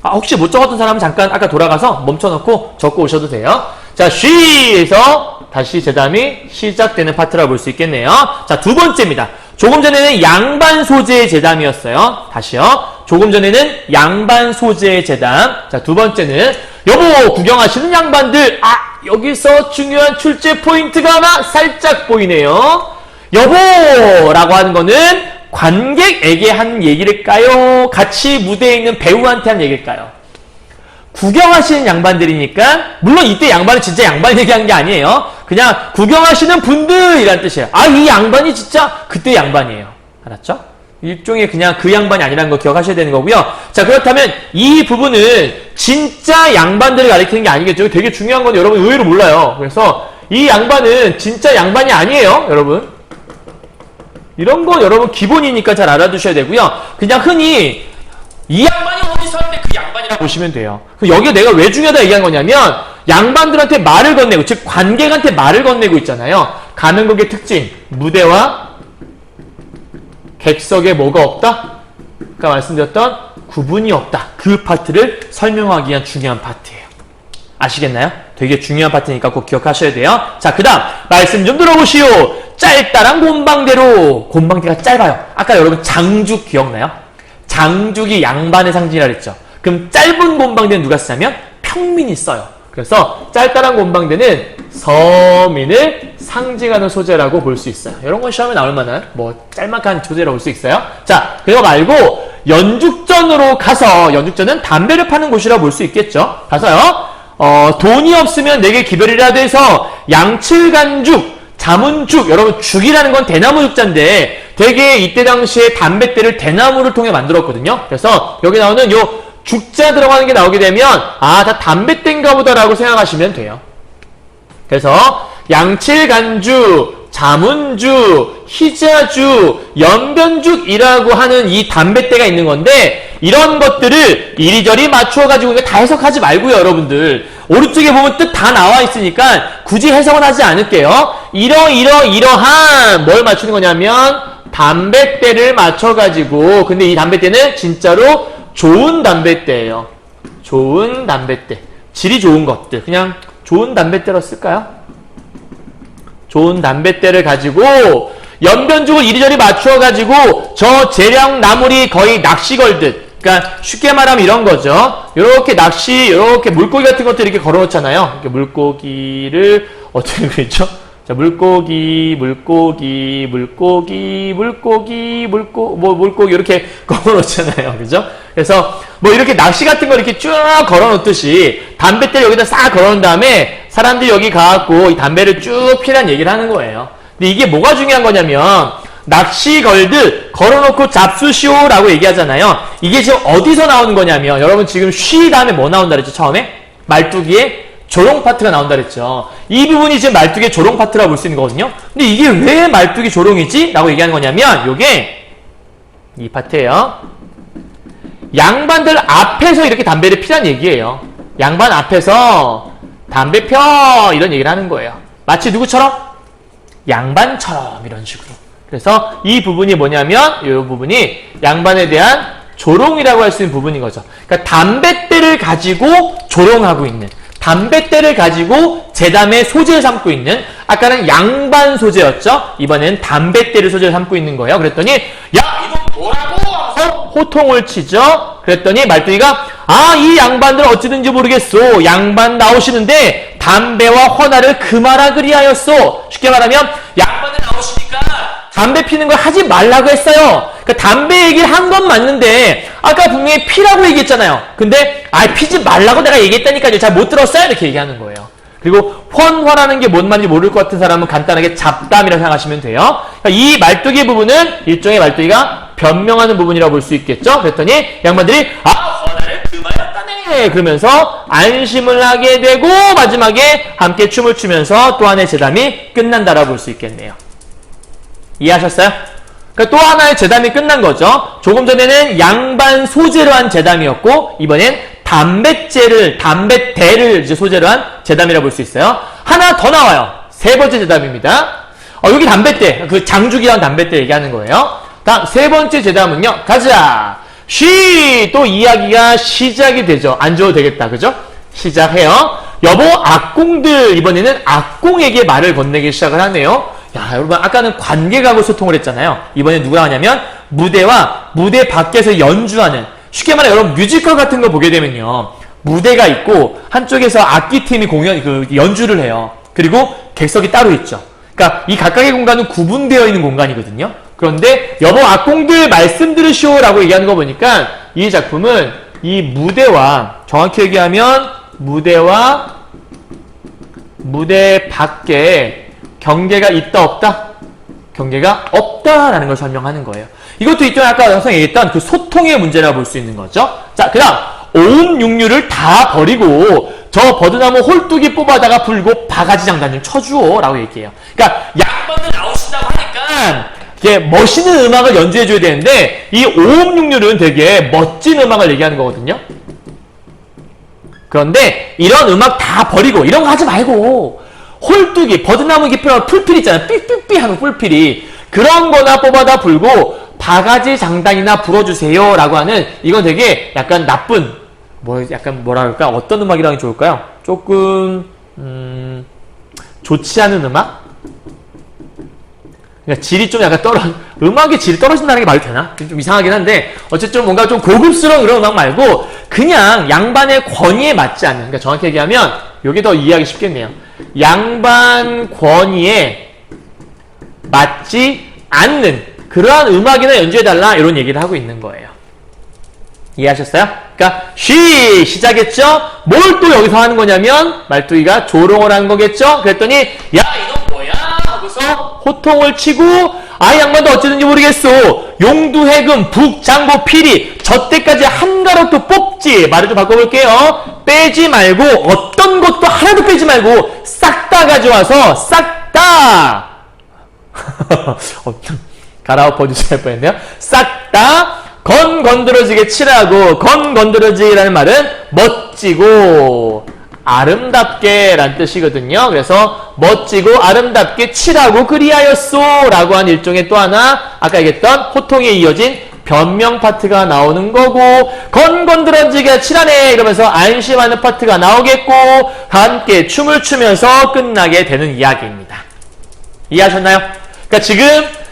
[SPEAKER 1] 혹시 못 적었던 사람은 잠깐 아까 돌아가서 멈춰놓고 적고 오셔도 돼요. 자, 쉬에서 다시 제담이 시작되는 파트라고 볼 수 있겠네요. 자, 두 번째입니다. 조금 전에는 양반 소재의 제담이었어요. 다시요. 조금 전에는 양반 소재의 제담. 자, 두 번째는 여보 구경하시는 양반들. 여기서 중요한 출제 포인트가 막 살짝 보이네요. 여보라고 하는 거는 관객에게 한 얘기일까요? 같이 무대에 있는 배우한테 한 얘기일까요? 구경하시는 양반들이니까, 물론 이때 양반은 진짜 양반 얘기한 게 아니에요. 그냥 구경하시는 분들이란 뜻이에요. 이 양반이 진짜 그때 양반이에요. 알았죠? 일종의 그냥 그 양반이 아니라는 거 기억하셔야 되는 거고요. 자, 그렇다면 이 부분은 진짜 양반들을 가리키는 게 아니겠죠. 되게 중요한 건 여러분 의외로 몰라요. 그래서 이 양반은 진짜 양반이 아니에요, 여러분. 이런 거 여러분 기본이니까 잘 알아두셔야 되고요. 그냥 흔히 이 양반이 어디서 할 때 그 양반이라고 보시면 돼요. 여기에 내가 왜 중요하다 얘기한 거냐면, 양반들한테 말을 건네고, 즉 관객한테 말을 건네고 있잖아요. 가면극의 특징, 무대와 객석에 뭐가 없다? 아까 말씀드렸던 구분이 없다. 그 파트를 설명하기 위한 중요한 파트예요. 아시겠나요? 되게 중요한 파트니까 꼭 기억하셔야 돼요. 자, 그 다음 말씀 좀 들어보시오. 짧다란 곰방대로. 곰방대가 짧아요. 아까 여러분 장죽 기억나요? 장죽이 양반의 상징이라 그랬죠. 그럼 짧은 곰방대는 누가 쓰냐면 평민이 써요. 그래서 짧다란 곰방대는 서민을 상징하는 소재라고 볼 수 있어요. 이런 건 시험에 나올 만한 짤막한 소재라고 볼 수 있어요. 자, 그거 말고 연죽전으로 가서, 연죽전은 담배를 파는 곳이라고 볼 수 있겠죠. 가서요, 돈이 없으면 내게 기별이라도 해서 양칠간죽, 자문죽, 여러분 죽이라는 건 대나무 죽자인데 되게 이때 당시에 담뱃대를 대나무를 통해 만들었거든요. 그래서 여기 나오는 요 죽자 들어가는 게 나오게 되면 다 담뱃대인가 보다라고 생각하시면 돼요. 그래서 양칠간죽, 자문죽, 희자죽, 연변죽이라고 하는 이 담뱃대가 있는 건데 이런 것들을 이리저리 맞추어가지고 다 해석하지 말고요, 여러분들. 오른쪽에 보면 뜻 다 나와 있으니까 굳이 해석은 하지 않을게요. 이러한 뭘 맞추는 거냐면 담뱃대를 맞춰가지고, 근데 이 담뱃대는 진짜로 좋은 담뱃대예요. 좋은 담뱃대. 질이 좋은 것들. 그냥 좋은 담뱃대로 쓸까요? 좋은 담뱃대를 가지고 연변죽을 이리저리 맞추어가지고 저 재령 나물이 거의 낚시 걸듯, 그러니까 쉽게 말하면 이런 거죠. 이렇게 낚시, 이렇게 물고기 같은 것들 이렇게 걸어놓잖아요. 이렇게 물고기를 어떻게 그랬죠? 자, 물고기 이렇게 걸어놓잖아요. 그죠? 그래서 뭐 이렇게 낚시 같은 거 이렇게 쭉 걸어놓듯이 담뱃대를 여기다 싹 걸어놓은 다음에 사람들이 여기 가갖고 이 담배를 쭉 피란 얘기를 하는 거예요. 근데 이게 뭐가 중요한 거냐면 낚시 걸듯 걸어놓고 잡수시오라고 얘기하잖아요. 이게 지금 어디서 나오는 거냐면 여러분 지금 쉬 다음에 뭐 나온다 그랬죠? 처음에? 말뚝이에 조롱 파트가 나온다 그랬죠. 이 부분이 지금 말뚝의 조롱 파트라고 볼 수 있는 거거든요. 근데 이게 왜 말뚝이 조롱이지? 라고 얘기하는 거냐면 요게 이 파트예요. 양반들 앞에서 이렇게 담배를 피란 얘기예요. 양반 앞에서 담배 펴 이런 얘기를 하는 거예요. 마치 누구처럼? 양반처럼 이런 식으로. 그래서 이 부분이 뭐냐면 이 부분이 양반에 대한 조롱이라고 할 수 있는 부분인 거죠. 그러니까 담뱃대를 가지고 조롱하고 있는, 담뱃대를 가지고 제담의 소재를 삼고 있는, 아까는 양반 소재였죠. 이번에는 담뱃대를 소재를 삼고 있는 거예요. 그랬더니 야 이거 뭐라고 하면서 호통을 치죠. 그랬더니 말뚝이가 이 양반들 어찌든지 모르겠소. 양반 나오시는데 담배와 헌화를 금하라 그리하였소. 쉽게 말하면 양반들 나오시니까 담배 피는 걸 하지 말라고 했어요. 그러니까 담배 얘기를 한 건 맞는데 아까 분명히 피라고 얘기했잖아요. 근데 피지 말라고 내가 얘기했다니까요. 잘 못 들었어요. 이렇게 얘기하는 거예요. 그리고 헌화라는 게 뭔 말인지 모를 것 같은 사람은 간단하게 잡담이라고 생각하시면 돼요. 그러니까 이 말뚝의 부분은 일종의 말뚝이가 변명하는 부분이라고 볼 수 있겠죠. 그랬더니 양반들이 헌화를 금하였다네 그러면서 안심을 하게 되고 마지막에 함께 춤을 추면서 또 하나의 제담이 끝난다라고 볼 수 있겠네요. 이해하셨어요? 그러니까 또 하나의 제담이 끝난 거죠. 조금 전에는 양반 소재로 한 제담이었고 이번엔 담뱃대를 이제 소재로 한 제담이라고 볼 수 있어요. 하나 더 나와요. 세 번째 제담입니다. 여기 담뱃대, 그 장죽이랑 담뱃대 얘기하는 거예요. 다음 세 번째 제담은요. 가자. 또 이야기가 시작이 되죠. 안 줘도 되겠다. 그죠? 시작해요. 여보 악공들, 이번에는 악공에게 말을 건네기 시작을 하네요. 야, 여러분 아까는 관객하고 소통을 했잖아요. 이번에 누가 하냐면 무대와 무대 밖에서 연주하는, 쉽게 말해 여러분 뮤지컬 같은 거 보게 되면요. 무대가 있고 한쪽에서 악기팀이 연주를 해요. 그리고 객석이 따로 있죠. 그러니까 이 각각의 공간은 구분되어 있는 공간이거든요. 그런데 여보 악공들 말씀 들으시오라고 얘기하는 거 보니까 이 작품은 이 무대와, 정확히 얘기하면 무대와 무대 밖에 경계가 있다 없다? 경계가 없다라는 걸 설명하는 거예요. 이것도 일종의 아까 영상 얘기했던 그 소통의 문제라고 볼 수 있는 거죠. 자, 그 다음 오음육류를 다 버리고 저 버드나무 홀뚜기 뽑아다가 불고 바가지 장단 좀 쳐주오 라고 얘기해요. 그러니까 양반들 나오신다고 하니까 이게 멋있는 음악을 연주해줘야 되는데 이 오음육류는 되게 멋진 음악을 얘기하는 거거든요. 그런데 이런 음악 다 버리고 이런 거 하지 말고 홀뚜기, 버드나무 깊이랑 풀필 있잖아요. 삐삐삐 하는 풀필이. 그런 거나 뽑아다 불고 바가지 장단이나 불어주세요 라고 하는, 이건 되게 약간 나쁜, 약간 뭐라 그럴까? 어떤 음악이랑 이 좋을까요? 조금 좋지 않은 음악? 그러니까 질이 좀 약간 음악의 질이 떨어진다는 게 말이 되나? 좀 이상하긴 한데 어쨌든 뭔가 좀 고급스러운 그런 음악 말고 그냥 양반의 권위에 맞지 않는, 그러니까 정확히 얘기하면 이게 더 이해하기 쉽겠네요. 양반 권위에 맞지 않는 그러한 음악이나 연주해달라 이런 얘기를 하고 있는 거예요. 이해하셨어요? 그러니까 시작했죠? 뭘 또 여기서 하는 거냐면 말뚝이가 조롱을 한 거겠죠? 그랬더니 야 이놈 뭐야? 하고서 호통을 치고 양반도 어쩌든지 모르겠어. 용두해금 북장보 피리 저 때까지 한 가락도 뽑지. 말을 좀 바꿔볼게요. 빼지 말고 어떤 것도 하나도 빼지 말고 싹 다 가져와서 싹 다 갈아엎어 주실 뻔했네요. 싹 다 건드러지게 칠하고, 건드러지기라는 말은 멋지고 아름답게 라는 뜻이거든요. 그래서 멋지고 아름답게 칠하고 그리하였소 라고 한 일종의 또 하나 아까 얘기했던 호통에 이어진 변명 파트가 나오는 거고, 건드러지게 칠하네 이러면서 안심하는 파트가 나오겠고, 함께 춤을 추면서 끝나게 되는 이야기입니다. 이해하셨나요? 그러니까 지금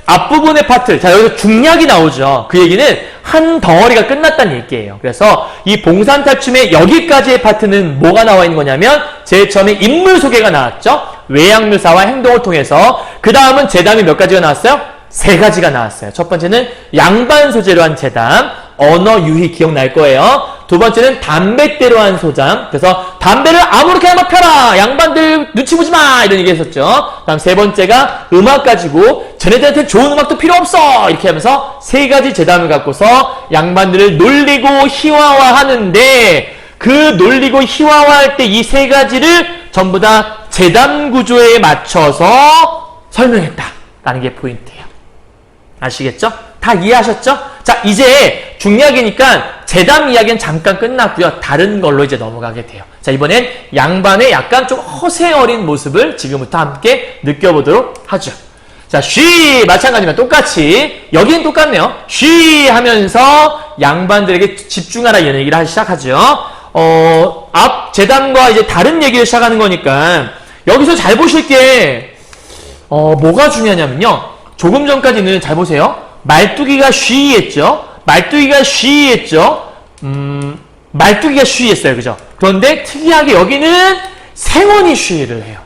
[SPEAKER 1] 앞부분의 파트, 자 여기서 중략이 나오죠. 그 얘기는 한 덩어리가 끝났다는 얘기예요. 그래서 이 봉산탈춤의 여기까지의 파트는 뭐가 나와 있는 거냐면 제일 처음에 인물 소개가 나왔죠. 외양묘사와 행동을 통해서. 그 다음은 제담이 몇 가지가 나왔어요? 3가지가 나왔어요. 첫 번째는 양반 소재로 한 제담, 언어 유희 기억날 거예요. 두 번째는 담뱃대로 한 소장, 그래서 담배를 아무렇게나 막 펴라, 양반들 눈치 보지 마, 이런 얘기 했었죠. 다음 세 번째가 음악 가지고 쟤네들한테 좋은 음악도 필요 없어, 이렇게 하면서 3가지 제담을 갖고서 양반들을 놀리고 희화화하는데, 그 놀리고 희화화할 때 이 3가지를 전부 다 제담 구조에 맞춰서 설명했다라는 게 포인트예요. 아시겠죠? 다 이해하셨죠? 자, 이제 중략이니까 제담 이야기는 잠깐 끝났고요. 다른 걸로 이제 넘어가게 돼요. 자, 이번엔 양반의 약간 좀 허세 어린 모습을 지금부터 함께 느껴보도록 하죠. 자, 쉬! 마찬가지면 똑같이, 여기는 똑같네요. 쉬! 하면서 양반들에게 집중하라 이런 얘기를 하기 시작하죠. 앞 제담과 이제 다른 얘기를 시작하는 거니까 여기서 잘 보실 게 뭐가 중요하냐면요. 조금 전까지는 잘 보세요. 말뚝이가 쉬했죠. 말뚝이가 쉬했죠. 말뚝이가 쉬했어요. 그죠? 그런데 특이하게 여기는 생원이 쉬를 해요.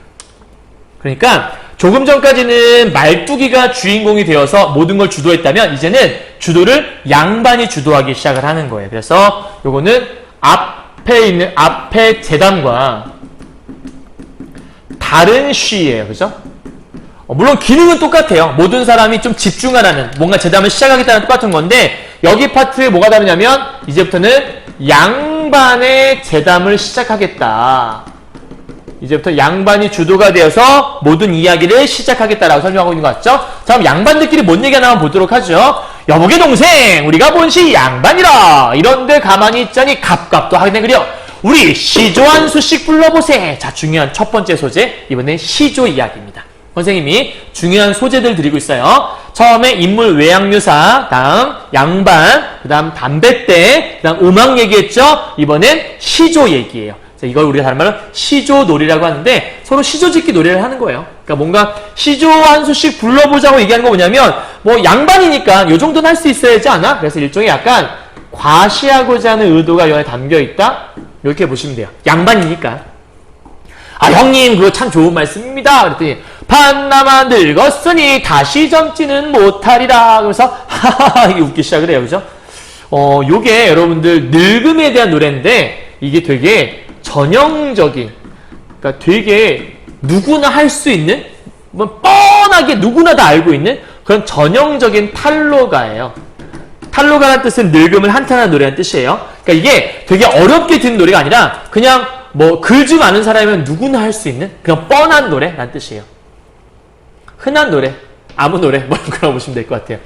[SPEAKER 1] 그러니까 조금 전까지는 말뚝이가 주인공이 되어서 모든 걸 주도했다면 이제는 주도를 양반이 주도하기 시작을 하는 거예요. 그래서 요거는 앞에 제담과 다른 쉬예요. 그죠? 물론 기능은 똑같아요. 모든 사람이 좀 집중하라는, 뭔가 제담을 시작하겠다는 똑같은 건데, 여기 파트에 뭐가 다르냐면 이제부터는 양반의 제담을 시작하겠다. 이제부터 양반이 주도가 되어서 모든 이야기를 시작하겠다라고 설명하고 있는 것 같죠? 자, 그럼 양반들끼리 뭔 얘기가 나오면 보도록 하죠. 여보게 동생, 우리가 본시 양반이라. 이런데 가만히 있자니 갑갑도 하네 그려. 우리 시조 한 수씩 불러보세. 자, 중요한 첫 번째 소재, 이번엔 시조 이야기입니다. 선생님이 중요한 소재들 드리고 있어요. 처음에 인물 외양묘사, 다음 양반, 그 다음 담뱃대, 그 다음 음악 얘기했죠. 이번엔 시조 얘기예요. 자, 이걸 우리가 다른 말로 시조놀이라고 하는데 서로 시조짓기 놀이를 하는 거예요. 그러니까 뭔가 시조 한 수씩 불러보자고 얘기하는 거 뭐냐면 뭐 양반이니까 요 정도는 할 수 있어야지 않아? 그래서 일종의 약간 과시하고자 하는 의도가 여기에 담겨있다? 이렇게 보시면 돼요. 양반이니까. 아, 형님 그거 참 좋은 말씀입니다. 그랬더니 판나만 늙었으니 다시 젊지는 못하리라. 그래서 하하하 이게 웃기 시작을 해요. 그죠? 요게 여러분들 늙음에 대한 노래인데 이게 되게 전형적인, 그러니까 되게 누구나 할 수 있는, 뭐 뻔하게 누구나 다 알고 있는 그런 전형적인 탈로가예요. 탈로가라는 뜻은 늙음을 한탄하는 노래라는 뜻이에요. 그러니까 이게 되게 어렵게 듣는 노래가 아니라 그냥 뭐 글 좀 아는 사람이면 누구나 할 수 있는 그냥 뻔한 노래라는 뜻이에요. 흔한 노래, 아무 노래, 뭐 그런 거 보시면 될 것 같아요.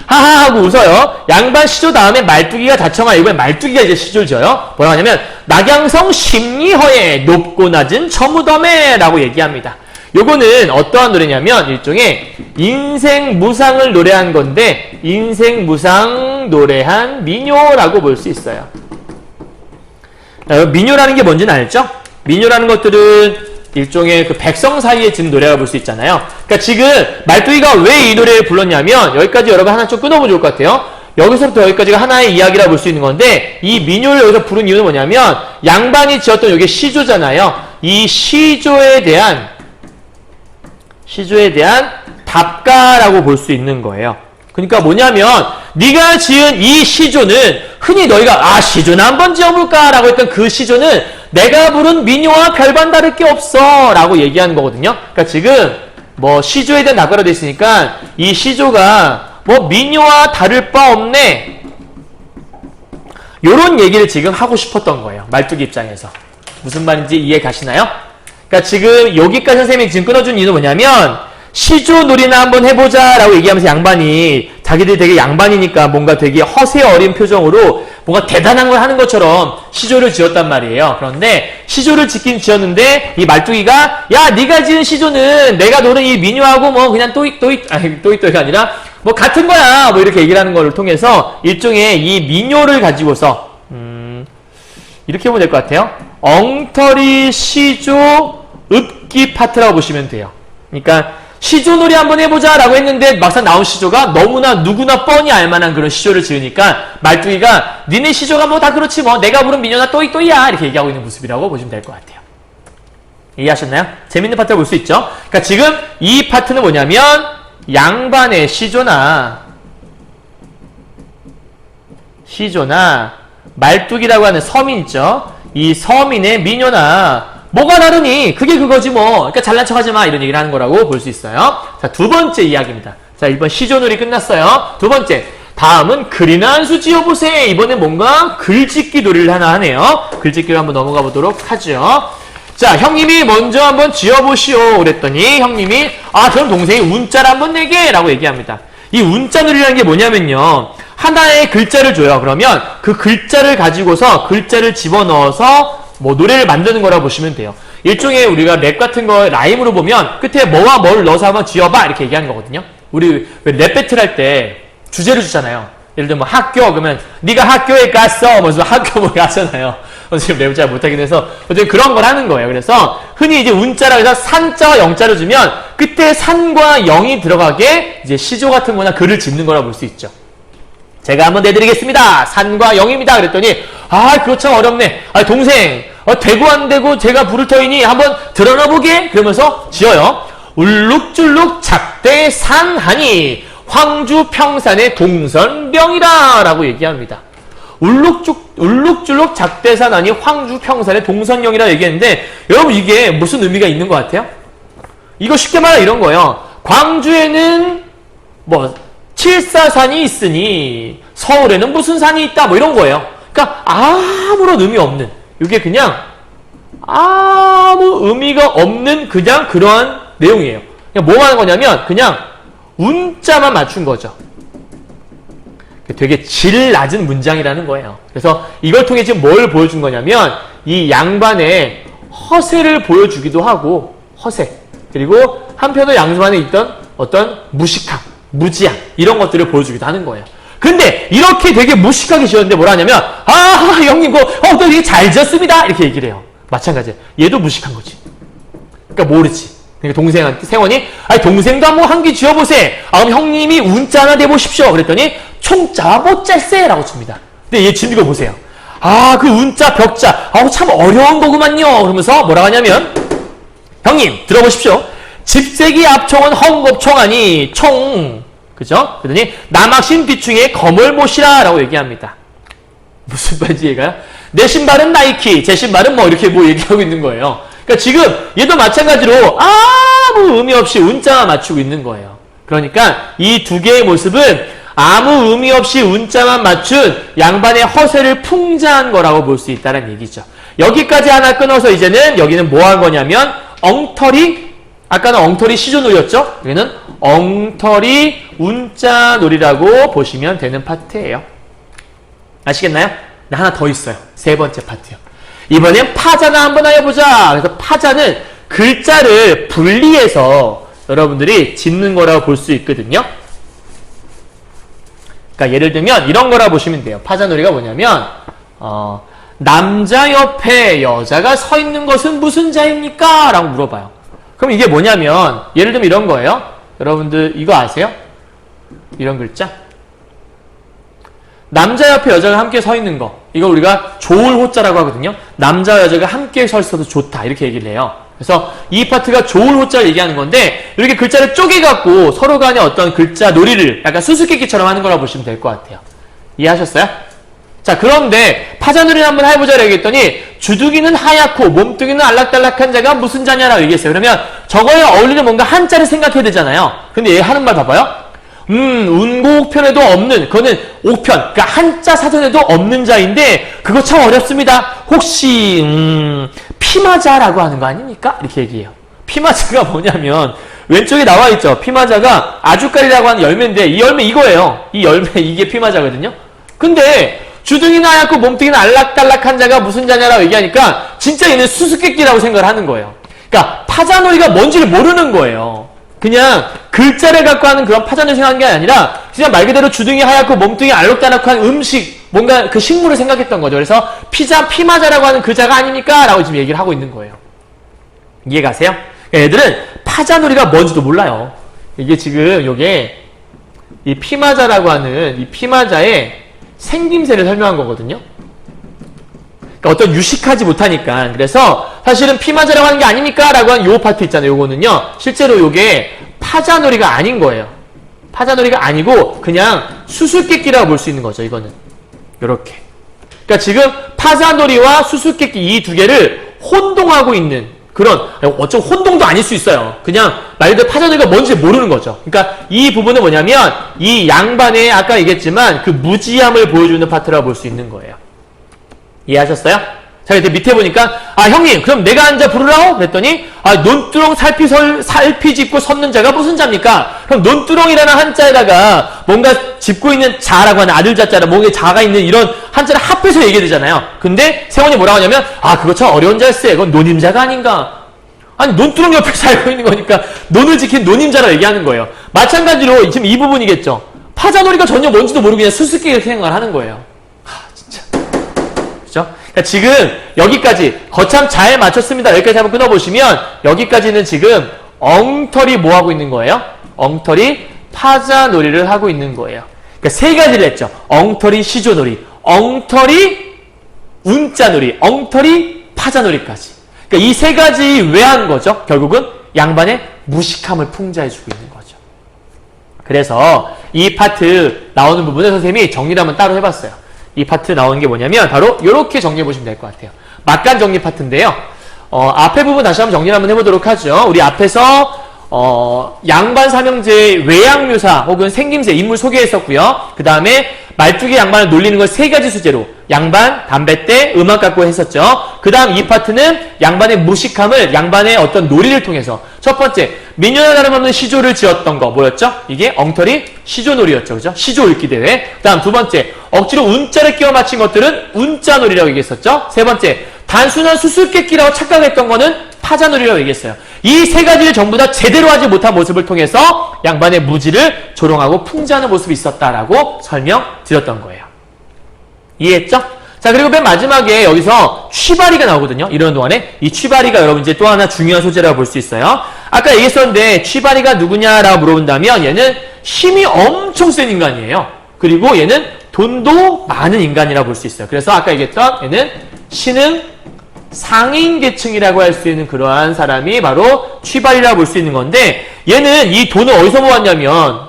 [SPEAKER 1] 하하 하고 웃어요. 양반 시조 다음에 말뚝이가 다청하. 이번에 말뚝이가 이제 시조를 지어요. 뭐라고 하냐면 낙양성 심리허에 높고 낮은 저무덤에 라고 얘기합니다. 요거는 어떠한 노래냐면 일종의 인생 무상을 노래한 건데 인생 무상 노래한 민요라고 볼 수 있어요. 민요라는 게 뭔지는 알죠? 민요라는 것들은 일종의 그 백성 사이에 지은 노래가 볼 수 있잖아요. 그러니까 지금 말뚝이가 왜 이 노래를 불렀냐면 여기까지 여러분 하나 좀 끊어보면 좋을 것 같아요. 여기서부터 여기까지가 하나의 이야기라 볼 수 있는 건데 이 민요를 여기서 부른 이유는 뭐냐면 양반이 지었던 이게 시조잖아요. 이 시조에 대한 답가라고 볼 수 있는 거예요. 그러니까 뭐냐면 네가 지은 이 시조는 흔히 너희가 시조나 한번 지어볼까 라고 했던 그 시조는 내가 부른 민요와 별반 다를 게 없어 라고 얘기하는 거거든요. 그러니까 지금 뭐 시조에 대한 답가로 되어 있으니까 이 시조가 뭐 민요와 다를 바 없네 요런 얘기를 지금 하고 싶었던 거예요. 말뚝이 입장에서. 무슨 말인지 이해 가시나요? 그러니까 지금 여기까지 선생님이 지금 끊어준 이유는 뭐냐면 시조놀이나 한번 해보자 라고 얘기하면서 양반이 자기들이 되게 양반이니까 뭔가 되게 허세 어린 표정으로 뭔가 대단한 걸 하는 것처럼 시조를 지었단 말이에요. 그런데 시조를 짓긴 지었는데 이 말뚝이가 야 네가 지은 시조는 내가 노는 이 미녀하고 뭐 그냥 또이또이가 아니라 뭐 같은 거야 뭐 이렇게 얘기를 하는 걸 통해서 일종의 이 미녀를 가지고서 이렇게 보면 될 것 같아요. 엉터리 시조 읍기 파트라고 보시면 돼요. 그러니까 시조놀이 한번 해보자 라고 했는데 막상 나온 시조가 너무나 누구나 뻔히 알만한 그런 시조를 지으니까 말뚝이가 니네 시조가 뭐 다 그렇지 뭐 내가 부른 미녀나 또이또이야 이렇게 얘기하고 있는 모습이라고 보시면 될 것 같아요. 이해하셨나요? 재밌는 파트를 볼 수 있죠? 그러니까 지금 이 파트는 뭐냐면 양반의 시조나 말뚝이라고 하는 서민 있죠? 이 서민의 미녀나 뭐가 다르니? 그게 그거지 뭐. 그러니까 잘난 척하지 마 이런 얘기를 하는 거라고 볼 수 있어요. 자, 두 번째 이야기입니다. 자, 1번 시조놀이 끝났어요. 두 번째. 다음은 글이나 한 수 지어보세. 이번엔 뭔가 글짓기 놀이를 하나 하네요. 글짓기로 한번 넘어가 보도록 하죠. 자, 형님이 먼저 한번 지어보시오. 그랬더니 형님이 그럼 동생이 운자를 한번 내게 라고 얘기합니다. 이 운자 놀이라는 게 뭐냐면요. 하나의 글자를 줘요. 그러면 그 글자를 가지고서 글자를 집어넣어서 뭐 노래를 만드는 거라고 보시면 돼요. 일종의 우리가 랩 같은 거 라임으로 보면 끝에 뭐와 뭘 넣어서 한번 지어봐 이렇게 얘기하는 거거든요. 우리 랩 배틀 할 때 주제를 주잖아요. 예를 들면 뭐 학교 그러면 네가 학교에 갔어 그래서 학교 뭐 가잖아요. 지금 랩을 잘 못하긴 해서 어쨌든 그런 걸 하는 거예요. 그래서 흔히 이제 운자라고 해서 산자와 영자를 주면 끝에 산과 영이 들어가게 이제 시조 같은 거나 글을 짓는 거라고 볼 수 있죠. 제가 한번 내드리겠습니다. 산과 영입니다. 그랬더니 그거 참 어렵네. 동생 되고 안 되고 제가 부를 터이니 한번 드러나 보게 그러면서 지어요. 울룩줄룩 작대 산하니 황주 평산의 동선병이라 라고 얘기합니다. 울룩줄룩 작대산하니 황주 평산의 동선영이라 얘기했는데 여러분 이게 무슨 의미가 있는 것 같아요? 이거 쉽게 말하면 이런 거예요. 광주에는 뭐 칠사산이 있으니 서울에는 무슨 산이 있다 뭐 이런 거예요. 그러니까 아무런 의미 없는 이게 그냥 아무 의미가 없는 그냥 그러한 내용이에요. 그냥 뭐 하는 거냐면 그냥 운자만 맞춘 거죠. 되게 질 낮은 문장이라는 거예요. 그래서 이걸 통해 지금 뭘 보여준 거냐면 이 양반의 허세를 보여주기도 하고 허세 그리고 한편으로 양반에 있던 어떤 무식함 무지함 이런 것들을 보여주기도 하는 거예요. 근데 이렇게 되게 무식하게 지었는데 뭐라 하냐면 형님 또 되게 잘 지었습니다 이렇게 얘기를 해요. 마찬가지예요. 얘도 무식한 거지. 그러니까 모르지. 그러니까 동생한테 생원이 동생도 한번 한 개 지어보세. 그럼 형님이 운자 하나 내보십시오. 그랬더니 총자 못짤세 라고 칩니다. 근데 얘 지금 이거 보세요. 그 운자 벽자 참 어려운 거구만요. 그러면서 뭐라 하냐면 형님 들어보십시오. 집세기 앞총은 헝겊총하니 총 그죠? 그러더니 남학신 비충의 검을 모시라 라고 얘기합니다. 무슨 말인지 얘가요? 내 신발은 나이키 제 신발은 뭐 이렇게 뭐 얘기하고 있는 거예요. 그러니까 지금 얘도 마찬가지로 아무 의미 없이 운자만 맞추고 있는 거예요. 그러니까 이 두 개의 모습은 아무 의미 없이 운자만 맞춘 양반의 허세를 풍자한 거라고 볼 수 있다는 얘기죠. 여기까지 하나 끊어서 이제는 여기는 뭐 한 거냐면 엉터리 아까는 엉터리 시조놀이였죠? 여기는 엉터리 운자놀이라고 보시면 되는 파트예요. 아시겠나요? 하나 더 있어요. 세 번째 파트요. 이번엔 파자나 한번 해보자. 그래서 파자는 글자를 분리해서 여러분들이 짓는 거라고 볼 수 있거든요. 그러니까 예를 들면 이런 거라 보시면 돼요. 파자놀이가 뭐냐면 남자 옆에 여자가 서 있는 것은 무슨 자입니까? 라고 물어봐요. 그럼 이게 뭐냐면 예를 들면 이런 거예요. 여러분들 이거 아세요? 이런 글자? 남자 옆에 여자가 함께 서 있는 거 이거 우리가 좋을 호자라고 하거든요. 남자와 여자가 함께 서 있어도 좋다 이렇게 얘기를 해요. 그래서 이 파트가 좋을 호자를 얘기하는 건데 이렇게 글자를 쪼개갖고 서로 간에 어떤 글자 놀이를 약간 수수께끼처럼 하는 거라고 보시면 될 것 같아요. 이해하셨어요? 자 그런데 파자놀이를 한번 해보자 얘기했더니 주둥이는 하얗고 몸뚱이는 알락달락한 자가 무슨 자냐라고 얘기했어요. 그러면 저거에 어울리는 뭔가 한자를 생각해야 되잖아요. 근데 얘 하는 말 봐봐요. 운고옥편에도 없는 그거는 옥편 그러니까 한자 사전에도 없는 자인데 그거 참 어렵습니다. 혹시 피마자라고 하는 거 아닙니까? 이렇게 얘기해요. 피마자가 뭐냐면 왼쪽에 나와 있죠. 피마자가 아주까리라고 하는 열매인데 이 열매 이거예요. 이 열매 이게 피마자거든요. 근데 주둥이는 하얗고 몸뚱이는 알락달락한 자가 무슨 자냐라고 얘기하니까 진짜 얘는 수수께끼라고 생각을 하는 거예요. 그러니까 파자놀이가 뭔지를 모르는 거예요. 그냥 글자를 갖고 하는 그런 파자놀이 생각한 게 아니라 그냥 말 그대로 주둥이 하얗고 몸뚱이 알록달록한 음식 뭔가 그 식물을 생각했던 거죠. 그래서 피마자라고 하는 그 자가 아닙니까? 라고 지금 얘기를 하고 있는 거예요. 이해가세요? 애들은 파자놀이가 뭔지도 몰라요. 이게 지금 요게 이 피마자라고 하는 이 피마자의 생김새를 설명한 거거든요. 그러니까 어떤 유식하지 못하니까. 그래서 사실은 피마자라고 하는 게 아닙니까? 라고 한 요 파트 있잖아요. 요거는요. 실제로 요게 파자놀이가 아닌 거예요. 파자놀이가 아니고 그냥 수수께끼라고 볼 수 있는 거죠. 이거는. 요렇게. 그러니까 지금 파자놀이와 수수께끼 이 두 개를 혼동하고 있는 그런, 어쩜 혼동도 아닐 수 있어요. 그냥 말 그대로 파자놀이가 뭔지 모르는 거죠. 그러니까 이 부분은 뭐냐면 이 양반의 아까 얘기했지만 그 무지함을 보여주는 파트라고 볼 수 있는 거예요. 이해하셨어요? 자, 이제 밑에 보니까 형님 그럼 내가 앉아 부르라고? 그랬더니 논두렁 살피 짚고 섰는 자가 무슨 자입니까? 그럼 논두렁이라는 한자에다가 뭔가 짚고 있는 자라고 하는 아들 자자라 뭔가 자가 있는 이런 한자를 합해서 얘기해야 되잖아요. 근데 세원이 뭐라고 하냐면 그거 참 어려운 자일세. 그건 논임자가 아닌가? 아니 논두렁 옆에 살고 있는 거니까 논을 지킨 논임자라고 얘기하는 거예요. 마찬가지로 지금 이 부분이겠죠. 파자놀이가 전혀 뭔지도 모르고 그냥 수수께끼 이렇게 생각을 하는 거예요. 진짜. 그죠? 그러니까 지금 여기까지 거참 잘 맞췄습니다. 여기까지 한번 끊어보시면 여기까지는 지금 엉터리 뭐 하고 있는 거예요? 엉터리 파자놀이를 하고 있는 거예요. 그러니까 세 가지를 했죠. 엉터리 시조놀이, 엉터리 운자놀이, 엉터리 파자놀이까지. 그러니까 이 세 가지 왜 한 거죠? 결국은 양반의 무식함을 풍자해주고 있는 거죠. 그래서 이 파트 나오는 부분을 선생님이 정리를 한번 따로 해봤어요. 이 파트 나오는 게 뭐냐면 바로 이렇게 정리해 보시면 될 것 같아요. 막간 정리 파트인데요. 앞에 부분 다시 한번 정리를 한번 해보도록 하죠. 우리 앞에서 양반 삼형제의 외양묘사 혹은 생김새 인물 소개했었고요. 그 다음에 말뚝의 양반을 놀리는 걸 세 가지 주제로 양반, 담뱃대, 음악 갖고 했었죠. 그 다음 이 파트는 양반의 무식함을 양반의 어떤 놀이를 통해서 첫 번째 민요나 다름없는 시조를 지었던 거 뭐였죠? 이게 엉터리 시조놀이였죠. 그죠? 시조 읽기 대회. 그 다음 두 번째 억지로 운자를 끼워 맞힌 것들은 운자놀이라고 얘기했었죠. 세 번째 단순한 수수께끼라고 착각했던 거는 파자놀이라고 얘기했어요. 이 세 가지를 전부 다 제대로 하지 못한 모습을 통해서 양반의 무지를 조롱하고 풍자하는 모습이 있었다라고 설명드렸던 거예요. 이해했죠? 자, 그리고 맨 마지막에 여기서 취바리가 나오거든요. 이러는 동안에 이 취바리가 여러분 이제 또 하나 중요한 소재라고 볼 수 있어요. 아까 얘기했었는데 취바리가 누구냐라고 물어본다면 얘는 힘이 엄청 센 인간이에요. 그리고 얘는 돈도 많은 인간이라고 볼 수 있어요. 그래서 아까 얘기했던 얘는 신흥 상인 계층이라고 할 수 있는 그러한 사람이 바로 취발이라고 볼 수 있는 건데 얘는 이 돈을 어디서 모았냐면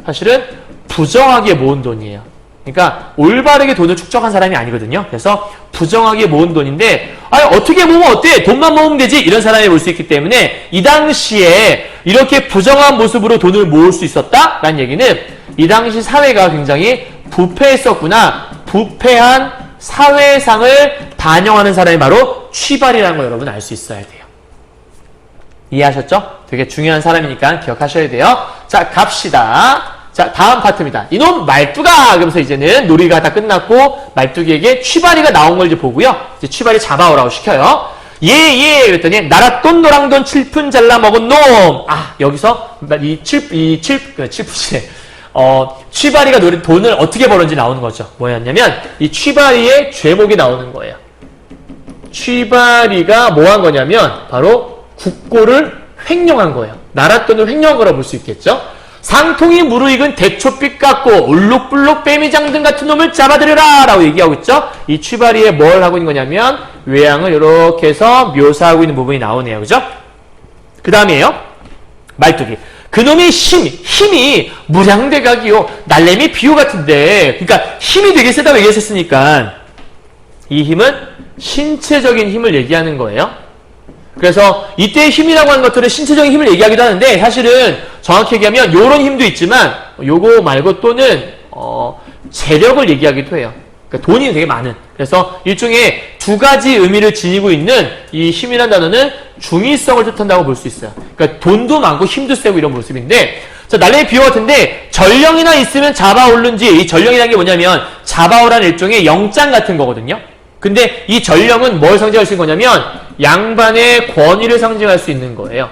[SPEAKER 1] 사실은 부정하게 모은 돈이에요. 그러니까 올바르게 돈을 축적한 사람이 아니거든요. 그래서 부정하게 모은 돈인데 어떻게 모으면 어때? 돈만 모으면 되지? 이런 사람이 볼 수 있기 때문에 이 당시에 이렇게 부정한 모습으로 돈을 모을 수 있었다라는 얘기는 이 당시 사회가 굉장히 부패했었구나. 부패한 사회상을 반영하는 사람이 바로 취발이라는 걸 여러분 알 수 있어야 돼요. 이해하셨죠? 되게 중요한 사람이니까 기억하셔야 돼요. 자, 갑시다. 자, 다음 파트입니다. 이놈 말뚝아! 그러면서 이제는 놀이가 다 끝났고 말뚝이에게 취발이가 나온 걸 이제 보고요. 이제 취발이 잡아오라고 시켜요. 예. 그랬더니 나랏돈 노랑돈 칠푼 잘라 먹은 놈! 여기서 취발이가 돈을 어떻게 벌었는지 나오는 거죠. 뭐였냐면 이 취발이의 죄목이 나오는 거예요. 취발이가 뭐 한 거냐면 바로 국고를 횡령한 거예요. 나랏돈을 횡령한 거라고 볼 수 있겠죠. 상통이 무르익은 대초빛 같고 울룩불룩 빼미장 등 같은 놈을 잡아들여라 라고 얘기하고 있죠. 이 취발이에 뭘 하고 있는 거냐면 외양을 이렇게 해서 묘사하고 있는 부분이 나오네요. 그죠? 그 다음이에요. 말뚝이. 그놈의 힘이 무량대각이요. 날래미 비호 같은데. 그러니까 힘이 되게 세다고 얘기했었으니까 이 힘은 신체적인 힘을 얘기하는 거예요. 그래서 이때의 힘이라고 하는 것들은 신체적인 힘을 얘기하기도 하는데 사실은 정확히 얘기하면 이런 힘도 있지만 요거 말고 또는 재력을 얘기하기도 해요. 그러니까 돈이 되게 많은. 그래서 일종의 두 가지 의미를 지니고 있는 이 힘이라는 단어는 중의성을 뜻한다고 볼 수 있어요. 그러니까 돈도 많고 힘도 세고 이런 모습인데, 자, 날래의 비유 같은데 전령이나 있으면 잡아오른지, 이 전령이라는 게 뭐냐면 잡아오라는 일종의 영장 같은 거거든요. 근데 이 전령은 뭘 상징할 수 있는 거냐면 양반의 권위를 상징할 수 있는 거예요.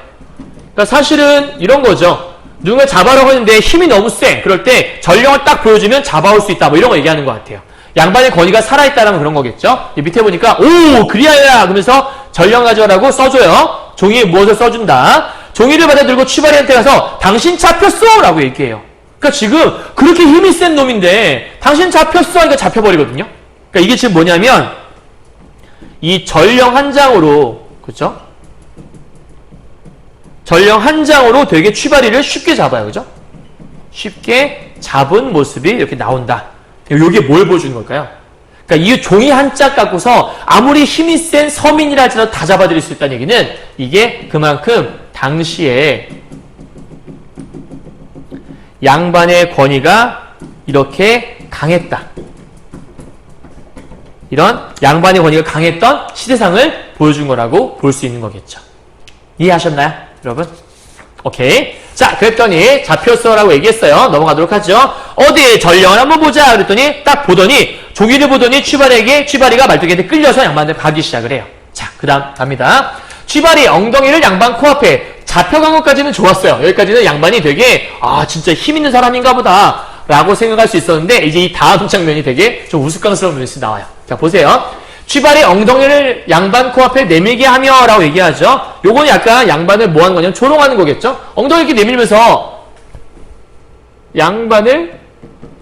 [SPEAKER 1] 그러니까 사실은 이런 거죠. 누군가 잡아오라고 하는데 힘이 너무 세. 그럴 때 전령을 딱 보여주면 잡아올 수 있다. 뭐 이런 거 얘기하는 것 같아요. 양반의 권위가 살아있다라면 그런 거겠죠. 밑에 보니까 오 그리하여라 그러면서 전령 가져라고 써줘요. 종이에 무엇을 써준다. 종이를 받아들고 취바리한테 가서 당신 잡혔어! 라고 얘기해요. 그러니까 지금 그렇게 힘이 센 놈인데 당신 잡혔어! 하니까 잡혀버리거든요. 그러니까 이게 지금 뭐냐면 이 전령 한 장으로, 그렇죠? 전령 한 장으로 되게 취바리를 쉽게 잡아요. 그죠? 쉽게 잡은 모습이 이렇게 나온다. 이게 뭘 보여주는 걸까요? 그러니까 이 종이 한 짝 갖고서 아무리 힘이 센 서민이라 할지라도 다 잡아들일 수 있다는 얘기는 이게 그만큼 당시에 양반의 권위가 이렇게 강했다. 이런 양반의 권위가 강했던 시대상을 보여준 거라고 볼 수 있는 거겠죠. 이해하셨나요, 여러분? 오케이. 자, 그랬더니 잡혔어라고 얘기했어요. 넘어가도록 하죠. 어디 전령을 한번 보자 그랬더니 딱 보더니 종이를 보더니 취바리가 말뚝한테 끌려서 양반한테 가기 시작을 해요. 자, 그 다음 갑니다. 취바리 엉덩이를 양반 코앞에 잡혀간 것까지는 좋았어요. 여기까지는 양반이 되게 진짜 힘 있는 사람인가 보다 라고 생각할 수 있었는데 이제 이 다음 장면이 되게 좀 우스꽝스러운 면이 나와요. 자, 보세요. 취바리 엉덩이를 양반 코앞에 내밀게 하며 라고 얘기하죠. 요거는 약간 양반을 뭐 하는 거냐면 조롱하는 거겠죠. 엉덩이 이렇게 내밀면서 양반을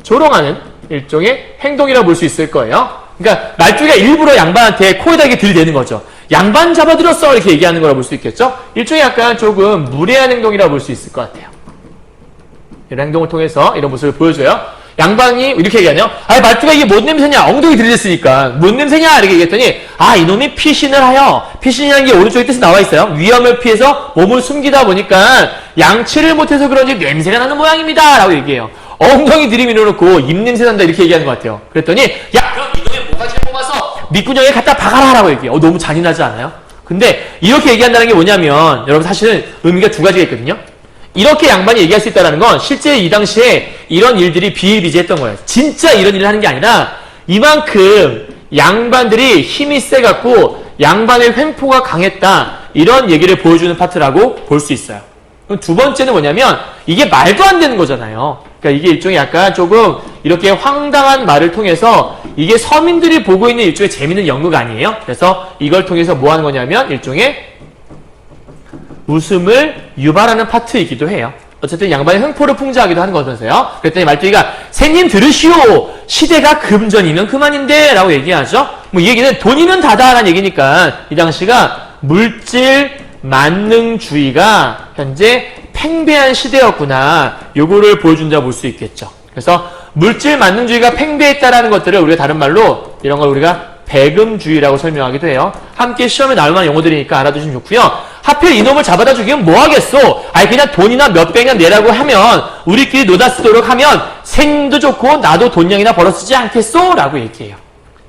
[SPEAKER 1] 조롱하는 일종의 행동이라고 볼 수 있을 거예요. 그러니까 말투가 일부러 양반한테 코에다 이렇게 들이대는 거죠. 양반 잡아들였어 이렇게 얘기하는 거라고 볼 수 있겠죠. 일종의 약간 조금 무례한 행동이라고 볼 수 있을 것 같아요. 이런 행동을 통해서 이런 모습을 보여줘요. 양반이 이렇게 얘기하네요. 말투가 이게 뭔 냄새냐? 엉덩이 들이댔으니까. 뭔 냄새냐? 이렇게 얘기했더니, 이놈이 피신을 하여. 피신이라는 게 오른쪽에 뜻이 나와 있어요. 위험을 피해서 몸을 숨기다 보니까 양치를 못해서 그런지 냄새가 나는 모양입니다. 라고 얘기해요. 엉덩이 들이밀어놓고 입냄새 난다 이렇게 얘기하는 것 같아요. 그랬더니, 야, 그럼 이놈의 모가지를 뽑아서 밑구녕에 갖다 박아라. 라고 얘기해요. 너무 잔인하지 않아요? 근데 이렇게 얘기한다는 게 뭐냐면, 여러분 사실은 의미가 두 가지가 있거든요. 이렇게 양반이 얘기할 수 있다는 건 실제 이 당시에 이런 일들이 비일비재했던 거예요. 진짜 이런 일을 하는 게 아니라 이만큼 양반들이 힘이 세갖고 양반의 횡포가 강했다. 이런 얘기를 보여주는 파트라고 볼 수 있어요. 그럼 두 번째는 뭐냐면 이게 말도 안 되는 거잖아요. 그러니까 이게 일종의 약간 조금 이렇게 황당한 말을 통해서 이게 서민들이 보고 있는 일종의 재밌는 연극 아니에요? 그래서 이걸 통해서 뭐 하는 거냐면 일종의 웃음을 유발하는 파트이기도 해요. 어쨌든 양반의 횡포를 풍자하기도 하는 거면서요. 그랬더니 말뚝이가 새님 들으시오. 시대가 금전이면 그만인데 라고 얘기하죠. 이 얘기는 돈이면 다다라는 얘기니까 이 당시가 물질 만능주의가 현재 팽배한 시대였구나. 요거를 보여준다고 볼 수 있겠죠. 그래서 물질 만능주의가 팽배했다라는 것들을 우리가 다른 말로 이런 걸 우리가 배금주의라고 설명하기도 해요. 함께 시험에 나올 만한 용어들이니까 알아두시면 좋고요. 하필 이놈을 잡아다 죽이면 뭐 하겠소? 그냥 돈이나 몇백냥 내라고 하면 우리끼리 노다 쓰도록 하면 생도 좋고 나도 돈량이나 벌어 쓰지 않겠소? 라고 얘기해요.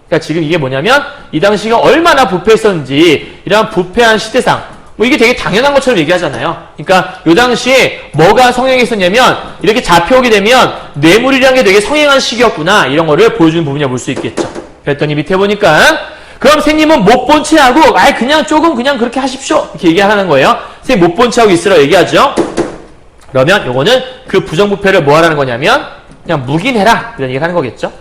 [SPEAKER 1] 그러니까 지금 이게 뭐냐면 이 당시가 얼마나 부패했었는지 이런 부패한 시대상 이게 되게 당연한 것처럼 얘기하잖아요. 그러니까 이 당시에 뭐가 성행했었냐면 이렇게 잡혀오게 되면 뇌물이라는 게 되게 성행한 시기였구나 이런 거를 보여주는 부분이라고 볼 수 있겠죠. 그랬더니 밑에 보니까 그럼 선생님은 못 본 채 하고 그냥 조금 그냥 그렇게 하십시오 이렇게 얘기하는 거예요. 선생님 못 본 채 하고 있으라고 얘기하죠. 그러면 요거는 그 부정부패를 뭐 하라는 거냐면 그냥 묵인해라 이런 얘기를 하는 거겠죠.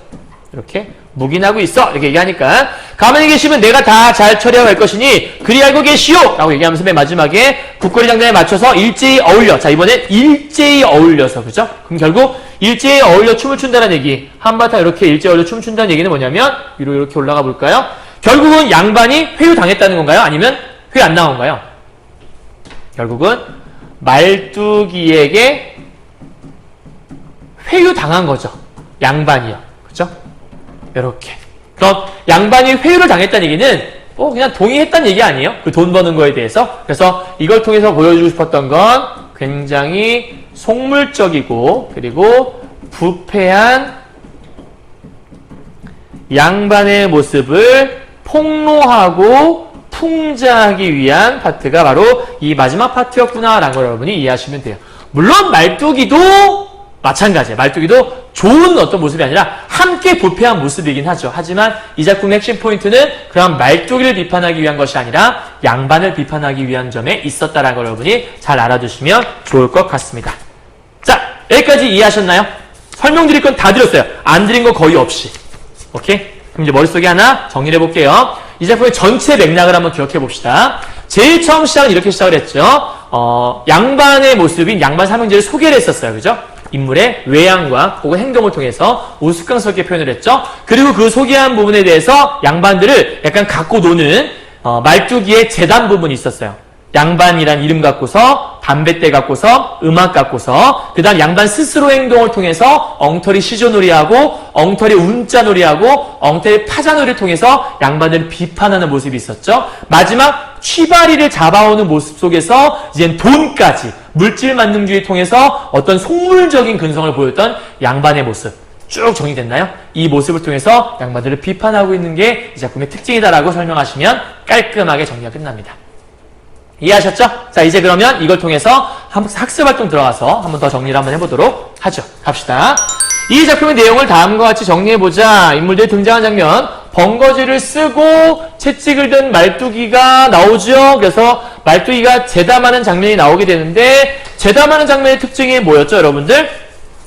[SPEAKER 1] 이렇게 묵인하고 있어 이렇게 얘기하니까 가만히 계시면 내가 다 잘 처리하고 갈 것이니 그리 알고 계시오 라고 얘기하면서 맨 마지막에 국거리 장단에 맞춰서 일제히 어울려. 자 이번엔 일제히 어울려서 그죠? 그럼 결국 일제히 어울려 춤을 춘다는 얘기 한바탕 이렇게 일제히 어울려 춤을 춘다는 얘기는 뭐냐면 위로 이렇게 올라가 볼까요? 결국은 양반이 회유당했다는 건가요? 아니면 회 안 나온 건가요? 결국은 말뚝이에게 회유당한 거죠. 양반이요. 그죠? 이렇게. 그럼 양반이 회유를 당했다는 얘기는 그냥 동의했다는 얘기 아니에요? 그 돈 버는 거에 대해서. 그래서 이걸 통해서 보여주고 싶었던 건 굉장히 속물적이고 그리고 부패한 양반의 모습을 폭로하고 풍자하기 위한 파트가 바로 이 마지막 파트였구나라는 걸 여러분이 이해하시면 돼요. 물론 말뚝이도 마찬가지예요. 말뚝이도 좋은 어떤 모습이 아니라 함께 부패한 모습이긴 하죠. 하지만 이 작품의 핵심 포인트는 그런 말뚝이를 비판하기 위한 것이 아니라 양반을 비판하기 위한 점에 있었다라는 걸 여러분이 잘 알아두시면 좋을 것 같습니다. 자, 여기까지 이해하셨나요? 설명드릴 건 다 드렸어요. 안 드린 거 거의 없이. 오케이? 그럼 이제 머릿속에 하나 정리를 해볼게요. 이 작품의 전체 맥락을 한번 기억해 봅시다. 제일 처음 시작은 이렇게 시작을 했죠. 양반의 모습인 양반 삼형제를 소개를 했었어요. 그죠? 인물의 외양과 혹은 행동을 통해서 우스꽝스럽게 표현을 했죠. 그리고 그 소개한 부분에 대해서 양반들을 약간 갖고 노는 말뚝이의 재단 부분이 있었어요. 양반이란 이름 갖고서 담뱃대 갖고서 음악 갖고서 그 다음 양반 스스로 행동을 통해서 엉터리 시조놀이하고 엉터리 운자놀이하고 엉터리 파자놀이를 통해서 양반들을 비판하는 모습이 있었죠. 마지막 취바리를 잡아오는 모습 속에서 이젠 돈까지 물질 만능주의 통해서 어떤 속물적인 근성을 보였던 양반의 모습 쭉 정리됐나요? 이 모습을 통해서 양반들을 비판하고 있는 게 이 작품의 특징이다라고 설명하시면 깔끔하게 정리가 끝납니다. 이해하셨죠? 자, 이제 그러면 이걸 통해서 학습활동 들어가서 한번 더 정리를 한번 해보도록 하죠. 갑시다. 이 작품의 내용을 다음과 같이 정리해보자. 인물들이 등장한 장면, 번거지를 쓰고 채찍을 든 말뚝이가 나오죠. 그래서 말뚝이가 재담하는 장면이 나오게 되는데 재담하는 장면의 특징이 뭐였죠, 여러분들?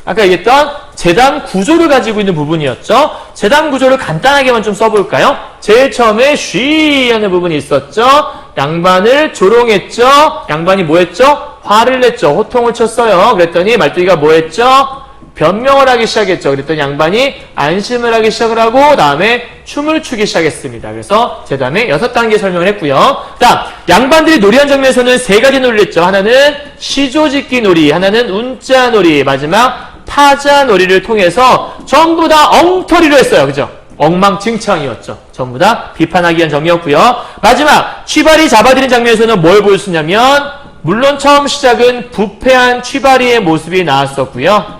[SPEAKER 1] 아까 얘기했던 재담 구조를 가지고 있는 부분이었죠. 재담 구조를 간단하게만 좀 써볼까요? 제일 처음에 쉬 하는 부분이 있었죠. 양반을 조롱했죠. 양반이 뭐 했죠? 화를 냈죠. 호통을 쳤어요. 그랬더니 말뚝이가 뭐 했죠? 변명을 하기 시작했죠. 그랬더니 양반이 안심을 하기 시작을 하고 다음에 춤을 추기 시작했습니다. 그래서 재담에 6단계 설명을 했고요. 다음 양반들이 놀이한 장면에서는 3가지 놀이를 했죠. 하나는 시조짓기 놀이, 하나는 운자 놀이, 마지막 파자 놀이를 통해서 전부 다 엉터리로 했어요. 그죠? 엉망진창이었죠. 전부 다 비판하기 위한 점이었고요. 마지막 취바리 잡아들인 장면에서는 뭘 보여주냐면 물론 처음 시작은 부패한 취바리의 모습이 나왔었고요.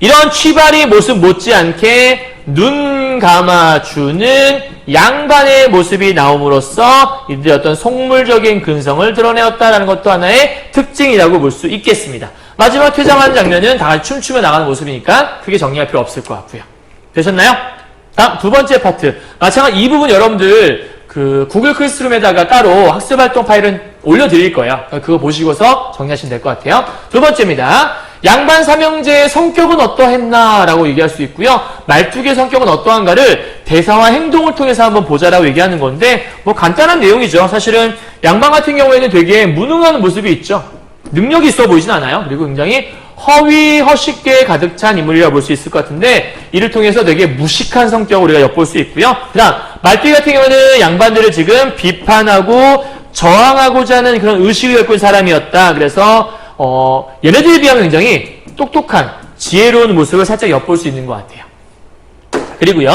[SPEAKER 1] 이런 취바리 모습 못지않게 눈 감아주는 양반의 모습이 나옴으로써 이들의 어떤 속물적인 근성을 드러내었다는 것도 하나의 특징이라고 볼 수 있겠습니다. 마지막 퇴장하는 장면은 다 같이 춤추며 나가는 모습이니까 크게 정리할 필요 없을 것 같고요. 되셨나요? 다음 두 번째 파트. 마찬가지 이 부분 여러분들 그 구글 클래스룸에다가 따로 학습활동 파일은 올려드릴 거예요. 그거 보시고서 정리하시면 될 것 같아요. 두 번째입니다. 양반 삼형제의 성격은 어떠했나 라고 얘기할 수 있고요. 말뚝의 성격은 어떠한가를 대사와 행동을 통해서 한번 보자라고 얘기하는 건데 뭐 간단한 내용이죠. 사실은 양반 같은 경우에는 되게 무능한 모습이 있죠. 능력이 있어 보이진 않아요. 그리고 굉장히 허위, 허식계에 가득 찬 인물이라고 볼 수 있을 것 같은데 이를 통해서 되게 무식한 성격을 우리가 엿볼 수 있고요. 그 다음 말뚝이 같은 경우는 양반들을 지금 비판하고 저항하고자 하는 그런 의식을 갖고 있는 사람이었다. 그래서 얘네들에 비하면 굉장히 똑똑한 지혜로운 모습을 살짝 엿볼 수 있는 것 같아요. 그리고요.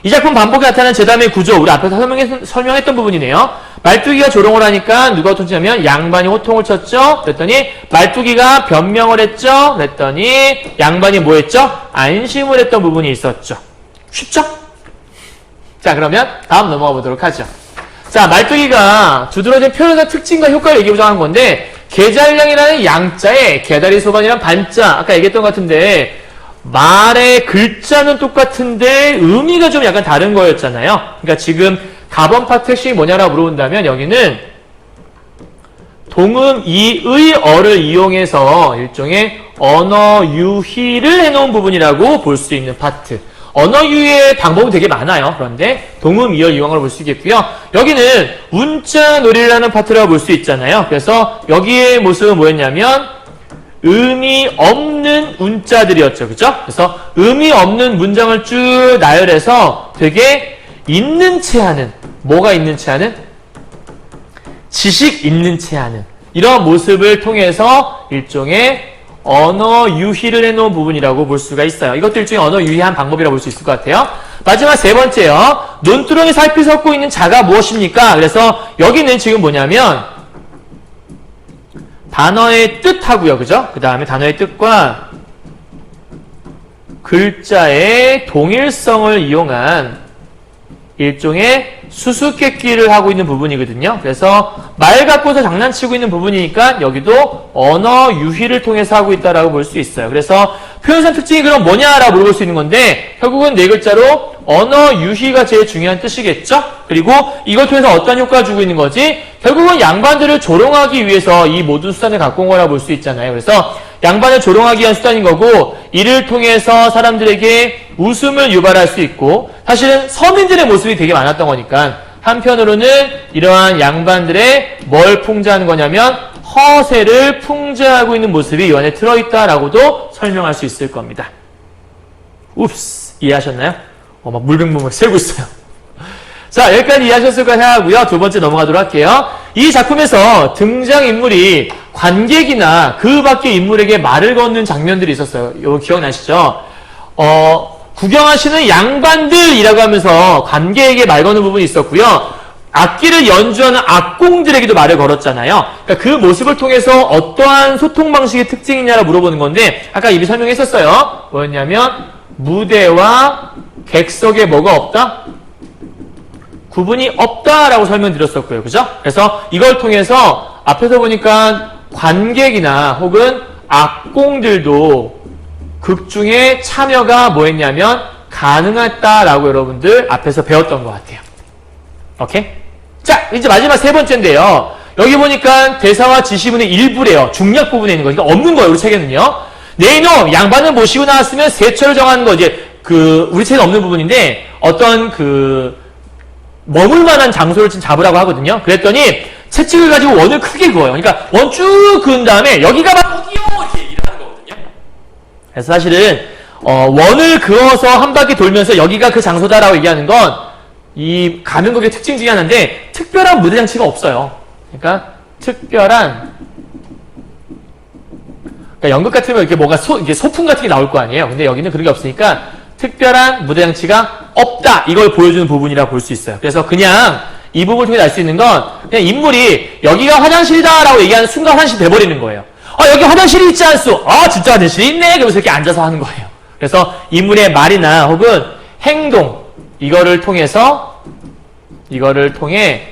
[SPEAKER 1] 이 작품 반복에 나타나는 재담의 구조 우리 앞에서 설명했던 부분이네요. 말뚝이가 조롱을 하니까 누가 호통치냐면 양반이 호통을 쳤죠. 그랬더니 말뚝이가 변명을 했죠. 그랬더니 양반이 뭐 했죠? 안심을 했던 부분이 있었죠. 쉽죠? 자, 그러면 다음 넘어가 보도록 하죠. 자, 말뚝이가 두드러진 표현과 특징과 효과를 얘기해보자고 하는 건데 계잘량이라는 양자에 개다리 소반이란 반자 아까 얘기했던 것 같은데 말의 글자는 똑같은데 의미가 좀 약간 다른 거였잖아요. 그러니까 지금 가번 파트 핵심이 뭐냐라고 물어본다면 여기는 동음 이의 어를 이용해서 일종의 언어 유희를 해놓은 부분이라고 볼 수 있는 파트. 언어 유희의 방법은 되게 많아요. 그런데 동음 이어 이용을 볼 수 있겠고요. 여기는 운자 놀이를 하는 파트라고 볼 수 있잖아요. 그래서 여기의 모습은 뭐였냐면 의미 없는 운자들이었죠. 그죠? 그래서 의미 없는 문장을 쭉 나열해서 되게 있는 채 하는, 뭐가 있는 채 하는? 지식 있는 채 하는 이런 모습을 통해서 일종의 언어 유희를 해놓은 부분이라고 볼 수가 있어요. 이것도 일종의 언어 유희한 방법이라고 볼 수 있을 것 같아요. 마지막 세 번째요. 논두렁이 살피 섞고 있는 자가 무엇입니까? 그래서 여기는 지금 뭐냐면 단어의 뜻하고요. 그죠? 그 다음에 단어의 뜻과 글자의 동일성을 이용한 일종의 수수께끼를 하고 있는 부분이거든요. 그래서 말 갖고서 장난치고 있는 부분이니까 여기도 언어 유희를 통해서 하고 있다라고 볼 수 있어요. 그래서 표현상 특징이 그럼 뭐냐라고 물어볼 수 있는 건데 결국은 네 글자로 언어 유희가 제일 중요한 뜻이겠죠? 그리고 이걸 통해서 어떤 효과를 주고 있는 거지? 결국은 양반들을 조롱하기 위해서 이 모든 수단을 갖고 온 거라고 볼 수 있잖아요. 그래서 양반을 조롱하기 위한 수단인 거고 이를 통해서 사람들에게 웃음을 유발할 수 있고 사실은 서민들의 모습이 되게 많았던 거니까 한편으로는 이러한 양반들의 뭘 풍자하는 거냐면 허세를 풍자하고 있는 모습이 이 안에 들어있다라고도 설명할 수 있을 겁니다. 웁스 이해하셨나요? 막 물병물병 세고 있어요. 자 여기까지 이해하셨을 까 생각하고요. 두 번째 넘어가도록 할게요. 이 작품에서 등장인물이 관객이나 그 밖의 인물에게 말을 거는 장면들이 있었어요. 이거 기억나시죠? 구경하시는 양반들이라고 하면서 관객에게 말 거는 부분이 있었고요. 악기를 연주하는 악공들에게도 말을 걸었잖아요. 그러니까 그 모습을 통해서 어떠한 소통 방식의 특징이냐를 물어보는 건데 아까 이미 설명했었어요. 뭐였냐면 무대와 객석에 뭐가 없다? 구분이 없다라고 설명드렸었고요. 그죠? 그래서 이걸 통해서 앞에서 보니까 관객이나 혹은 악공들도 극 중에 참여가 뭐였냐면 가능했다라고 여러분들 앞에서 배웠던 것 같아요. 오케이? 자, 이제 마지막 세 번째인데요. 여기 보니까 대사와 지시문의 일부래요. 중략 부분에 있는 거. 그러니까 없는 거예요, 우리 책에는요. 네 이놈, 양반을 모시고 나왔으면 세처를 정하는 거. 이제 우리 책에 없는 부분인데 어떤 머물 만한 장소를 좀 잡으라고 하거든요. 그랬더니 채찍을 가지고 원을 크게 그어요. 그러니까 원 쭉 그은 다음에 여기가 바로 여기요! 이렇게 얘기를 하는 거거든요. 그래서 사실은 원을 그어서 한 바퀴 돌면서 여기가 그 장소다라고 얘기하는 건 이 가면극의 특징 중에 하나인데 특별한 무대 장치가 없어요. 그러니까 특별한 그러니까 연극 같으면 이렇게 뭔가 이게 소품 같은 게 나올 거 아니에요. 근데 여기는 그런 게 없으니까 특별한 무대 장치가 없다. 이걸 보여주는 부분이라고 볼 수 있어요. 그래서 그냥 이 부분을 통해 알 수 있는 건 그냥 인물이 여기가 화장실이다라고 얘기하는 순간 화장실이 돼버리는 거예요. 여기 화장실이 있지 않소? 진짜 화장실이 있네? 그러면서 이렇게 앉아서 하는 거예요. 그래서 인물의 말이나 혹은 행동 이거를 통해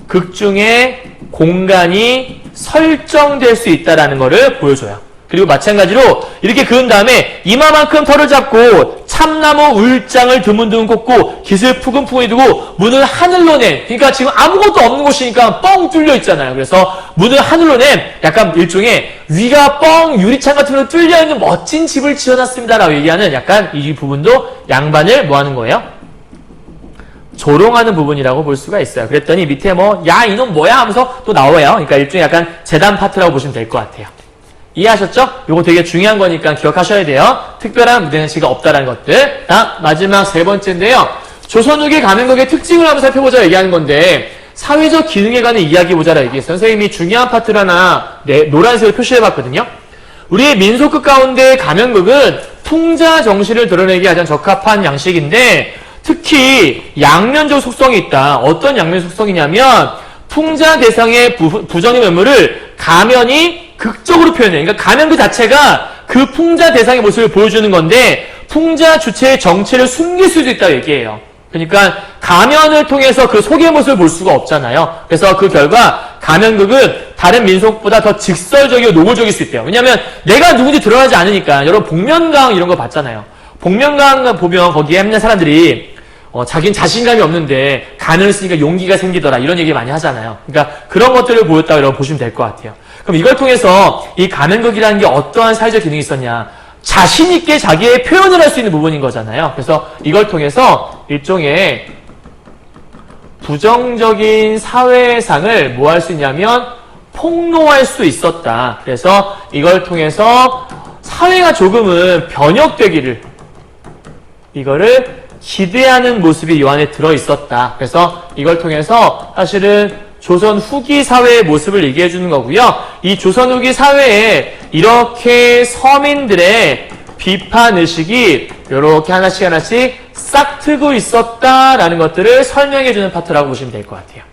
[SPEAKER 1] 극 중에 공간이 설정될 수 있다라는 것을 보여줘요. 그리고 마찬가지로 이렇게 그은 다음에 이마만큼 털을 잡고 참나무 울장을 드문드문 꽂고 깃을 푸근푸근히 두고 문을 하늘로 낸 그러니까 지금 아무것도 없는 곳이니까 뻥 뚫려 있잖아요. 그래서 문을 하늘로 낸 약간 일종의 위가 뻥 유리창 같은 걸로 뚫려 있는 멋진 집을 지어놨습니다라고 얘기하는 약간 이 부분도 양반을 뭐 하는 거예요? 조롱하는 부분이라고 볼 수가 있어요. 그랬더니 밑에 야 이놈 뭐야 하면서 또 나와요. 그러니까 일종의 약간 재단 파트라고 보시면 될 것 같아요. 이해하셨죠? 이거 되게 중요한 거니까 기억하셔야 돼요. 특별한 무대 장치가 없다라는 것들. 자, 마지막 세 번째인데요. 조선 후기 가면극의 특징을 한번 살펴보자 얘기하는 건데 사회적 기능에 관한 이야기보자라 얘기했어요. 선생님이 중요한 파트를 하나 노란색으로 표시해봤거든요. 우리의 민속극 가운데 가면극은 풍자 정신을 드러내기 가장 적합한 양식인데 특히 양면적 속성이 있다. 어떤 양면적 속성이냐면 풍자 대상의 부정의 면모를 가면이 극적으로 표현해요. 그러니까 가면 그 자체가 그 풍자 대상의 모습을 보여주는 건데 풍자 주체의 정체를 숨길 수도 있다고 얘기해요. 그러니까 가면을 통해서 그 속의 모습을 볼 수가 없잖아요. 그래서 그 결과 가면극은 다른 민속보다 더 직설적이고 노골적일 수 있대요. 왜냐하면 내가 누군지 드러나지 않으니까. 여러분 복면가왕 이런 거 봤잖아요. 복면가왕 보면 거기에 있는 사람들이 자기는 자신감이 없는데 가면을 쓰니까 용기가 생기더라 이런 얘기 많이 하잖아요. 그러니까 그런 것들을 보였다고 여러분 보시면 될 것 같아요. 그럼 이걸 통해서 이 가면극이라는 게 어떠한 사회적 기능이 있었냐? 자신 있게 자기의 표현을 할 수 있는 부분인 거잖아요. 그래서 이걸 통해서 일종의 부정적인 사회상을 뭐 할 수 있냐면 폭로할 수 있었다. 그래서 이걸 통해서 사회가 조금은 변혁되기를 이거를 기대하는 모습이 이 안에 들어있었다. 그래서 이걸 통해서 사실은 조선 후기 사회의 모습을 얘기해 주는 거고요. 이 조선 후기 사회에 이렇게 서민들의 비판의식이 이렇게 하나씩 싹 트고 있었다라는 것들을 설명해 주는 파트라고 보시면 될 것 같아요.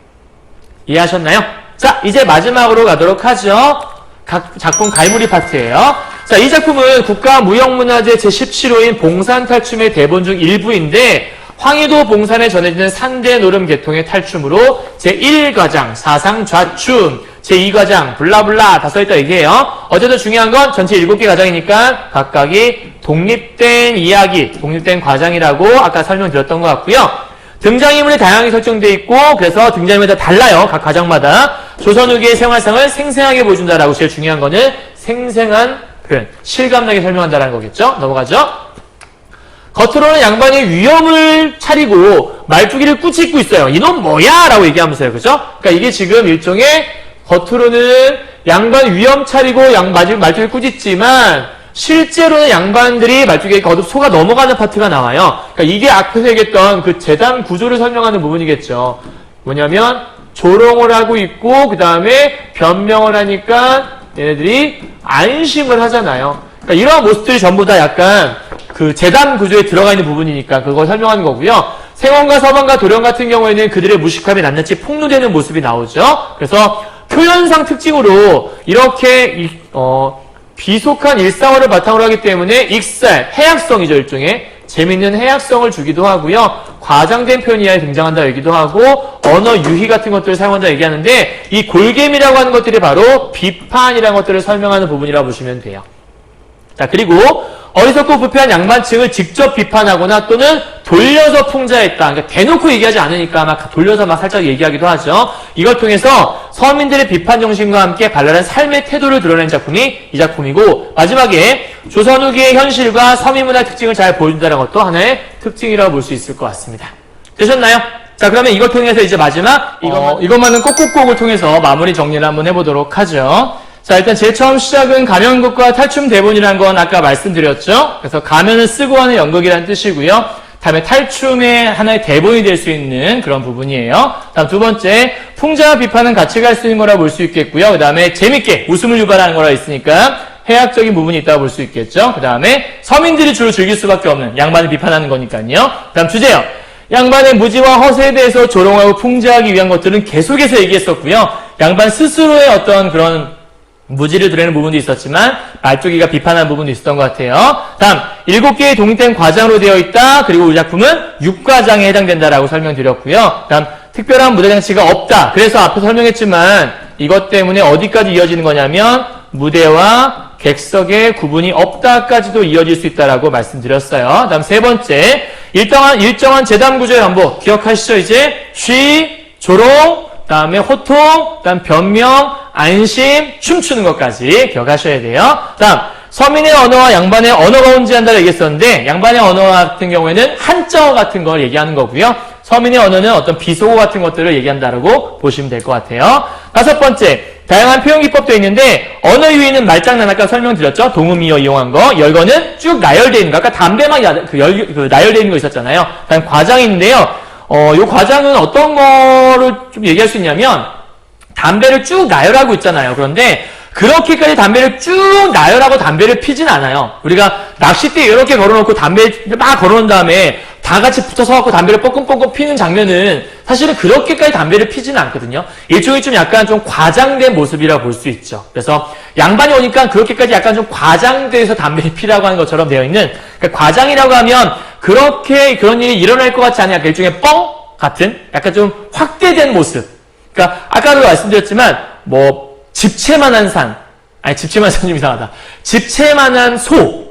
[SPEAKER 1] 이해하셨나요? 자, 이제 마지막으로 가도록 하죠. 각 작품 갈무리 파트예요. 자, 자, 이 작품은 국가무형문화재 제17호인 봉산탈춤의 대본 중 일부인데 황희도 봉산에 전해지는 산대 노름 계통의 탈춤으로 제1과장 사상좌춤, 제2과장 블라블라 다 써있다 얘기해요. 어쨌든 중요한 건 전체 7개 과장이니까 각각이 독립된 이야기, 독립된 과장이라고 아까 설명드렸던 것 같고요. 등장인물이 다양하게 설정되어 있고 그래서 등장인물이 다 달라요. 각 과장마다. 조선 후기의 생활상을 생생하게 보여준다라고 제일 중요한 거는 생생한 표현, 실감나게 설명한다는 거겠죠. 넘어가죠. 겉으로는 양반이 위엄을 차리고 말투기를 꾸짖고 있어요. 이놈 뭐야? 라고 얘기하면서요. 그죠? 그러니까 이게 지금 일종의 겉으로는 양반 위엄 차리고 말투기를 꾸짖지만 실제로는 양반들이 말투기에 거듭 속아 넘어가는 파트가 나와요. 그러니까 이게 앞에서 얘기했던 그 재단 구조를 설명하는 부분이겠죠. 뭐냐면 조롱을 하고 있고 그 다음에 변명을 하니까 얘네들이 안심을 하잖아요. 그러니까 이러한 모습들이 전부 다 약간 그 재단 구조에 들어가 있는 부분이니까 그걸 설명하는 거고요. 생원과 서방과 도령 같은 경우에는 그들의 무식함이 낱낱이 폭로되는 모습이 나오죠. 그래서 표현상 특징으로 이렇게 비속한 일상어를 바탕으로 하기 때문에 익살, 해학성이죠. 일종의 재밌는 해학성을 주기도 하고요. 과장된 표현이 아예 등장한다 얘기도 하고 언어 유희 같은 것들을 사용한다 얘기하는데 이 골겜이라고 하는 것들이 바로 비판이라는 것들을 설명하는 부분이라고 보시면 돼요. 자, 그리고 어리석고 부패한 양반층을 직접 비판하거나 또는 돌려서 풍자했다. 그러니까 대놓고 얘기하지 않으니까 막 돌려서 막 살짝 얘기하기도 하죠. 이걸 통해서 서민들의 비판 정신과 함께 발랄한 삶의 태도를 드러낸 작품이 이 작품이고 마지막에 조선 후기의 현실과 서민문화의 특징을 잘 보여준다는 것도 하나의 특징이라고 볼 수 있을 것 같습니다. 되셨나요? 자, 그러면 이걸 통해서 이제 마지막 이것만은 꼭꼭꼭을 통해서 마무리 정리를 한번 해보도록 하죠. 자, 일단 제일 처음 시작은 가면극과 탈춤 대본이라는 건 아까 말씀드렸죠. 그래서 가면을 쓰고 하는 연극이라는 뜻이고요. 다음에 탈춤의 하나의 대본이 될 수 있는 그런 부분이에요. 다음 두 번째, 풍자와 비판은 같이 갈 수 있는 거라 볼 수 있겠고요. 그 다음에 재밌게 웃음을 유발하는 거라 있으니까 해학적인 부분이 있다고 볼 수 있겠죠. 그 다음에 서민들이 주로 즐길 수밖에 없는 양반을 비판하는 거니까요. 다음 주제요. 양반의 무지와 허세에 대해서 조롱하고 풍자하기 위한 것들은 계속해서 얘기했었고요. 양반 스스로의 어떤 그런 무지를 드러내는 부분도 있었지만 말투기가 비판한 부분도 있었던 것 같아요. 다음 7개의 독립된 과장으로 되어 있다. 그리고 이 작품은 6과장에 해당된다라고 설명드렸고요. 다음 특별한 무대 장치가 없다. 그래서 앞에서 설명했지만 이것 때문에 어디까지 이어지는 거냐면 무대와 객석의 구분이 없다까지도 이어질 수 있다라고 말씀드렸어요. 다음 세 번째, 일정한 재단 구조의 반복 기억하시죠? 이제 쉬, 조롱, 다음에 호통, 다음 변명, 안심, 춤추는 것까지 기억하셔야 돼요. 다음 서민의 언어와 양반의 언어가 혼재한다고 얘기했었는데 양반의 언어 같은 경우에는 한자어 같은 걸 얘기하는 거고요. 서민의 언어는 어떤 비속어 같은 것들을 얘기한다라고 보시면 될 것 같아요. 다섯 번째, 다양한 표현 기법도 있는데 언어 유희는 말장난 아까 설명드렸죠. 동음이어 이용한 거. 열거는 쭉 나열되어 있는 거. 아까 담배만 나열되어 있는 거 있었잖아요. 다음 과장이 있는데요. 요 과장은 어떤 거를 좀 얘기할 수 있냐면 담배를 쭉 나열하고 있잖아요. 그런데 그렇게까지 담배를 쭉 나열하고 담배를 피진 않아요. 우리가 낚싯대 이렇게 걸어놓고 담배를 막 걸어놓은 다음에 다 같이 붙어서 갖고 담배를 뻐끔뻐끔 피는 장면은 사실은 그렇게까지 담배를 피지는 않거든요. 일종의 좀 약간 좀 과장된 모습이라고 볼 수 있죠. 그래서 양반이 오니까 그렇게까지 약간 좀 과장돼서 담배를 피라고 하는 것처럼 되어 있는 그러니까 과장이라고 하면 그렇게 그런 일이 일어날 것 같지 않은 약간 일종의 뻥 같은 약간 좀 확대된 모습. 그러니까 아까도 말씀드렸지만 뭐 집채만한 산 아니 집채만한 산 좀 이상하다. 집채만한 소.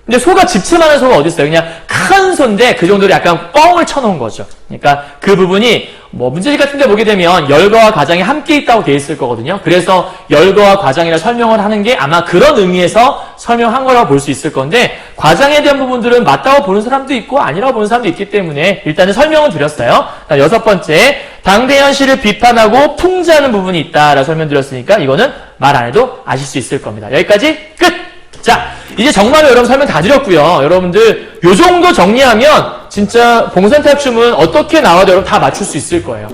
[SPEAKER 1] 근데 소가 집채만한 소가 어디 있어요? 그냥 큰 소인데 그 정도로 약간 뻥을 쳐놓은 거죠. 그러니까 그 부분이 뭐 문제집 같은 데 보게 되면 열거와 과장이 함께 있다고 돼 있을 거거든요. 그래서 열거와 과장이라 설명을 하는 게 아마 그런 의미에서 설명한 거라고 볼 수 있을 건데 과장에 대한 부분들은 맞다고 보는 사람도 있고 아니라고 보는 사람도 있기 때문에 일단은 설명을 드렸어요. 여섯 번째, 당대 현실을 비판하고 풍자하는 부분이 있다라고 설명드렸으니까 이거는 말 안 해도 아실 수 있을 겁니다. 여기까지 끝! 자, 이제 정말로 여러분 설명 다 드렸고요. 여러분들 요 정도 정리하면 진짜 봉산탈춤은 어떻게 나와도 여러분 다 맞출 수 있을 거예요.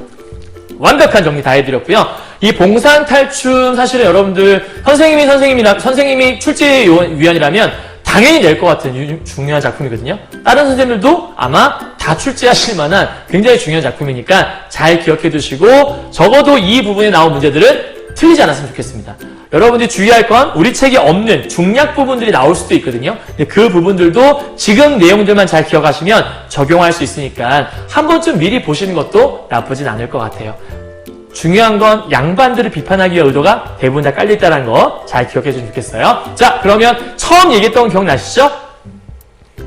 [SPEAKER 1] 완벽한 정리 다 해드렸고요. 이 봉산탈춤 사실은 여러분들 선생님이 출제위원이라면 당연히 낼 것 같은 중요한 작품이거든요. 다른 선생님들도 아마 다 출제하실 만한 굉장히 중요한 작품이니까 잘 기억해 두시고 적어도 이 부분에 나온 문제들은 틀리지 않았으면 좋겠습니다. 여러분들이 주의할 건 우리 책에 없는 중략 부분들이 나올 수도 있거든요. 근데 그 부분들도 지금 내용들만 잘 기억하시면 적용할 수 있으니까 한 번쯤 미리 보시는 것도 나쁘진 않을 것 같아요. 중요한 건 양반들을 비판하기 위한 의도가 대부분 다 깔려있다는 거 잘 기억해 주시면 좋겠어요. 자, 그러면 처음 얘기했던 거 기억나시죠?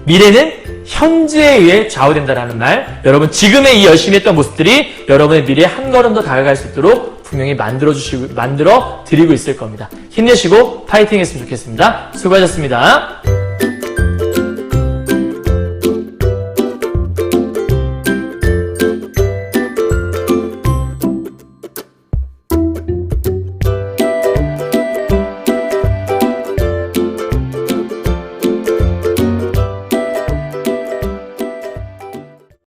[SPEAKER 1] 미래는 현재에 의해 좌우된다라는 말. 여러분 지금의 이 열심히 했던 모습들이 여러분의 미래에 한 걸음 더 다가갈 수 있도록 분명히 만들어 드리고 있을 겁니다. 힘내시고 파이팅 했으면 좋겠습니다. 수고하셨습니다.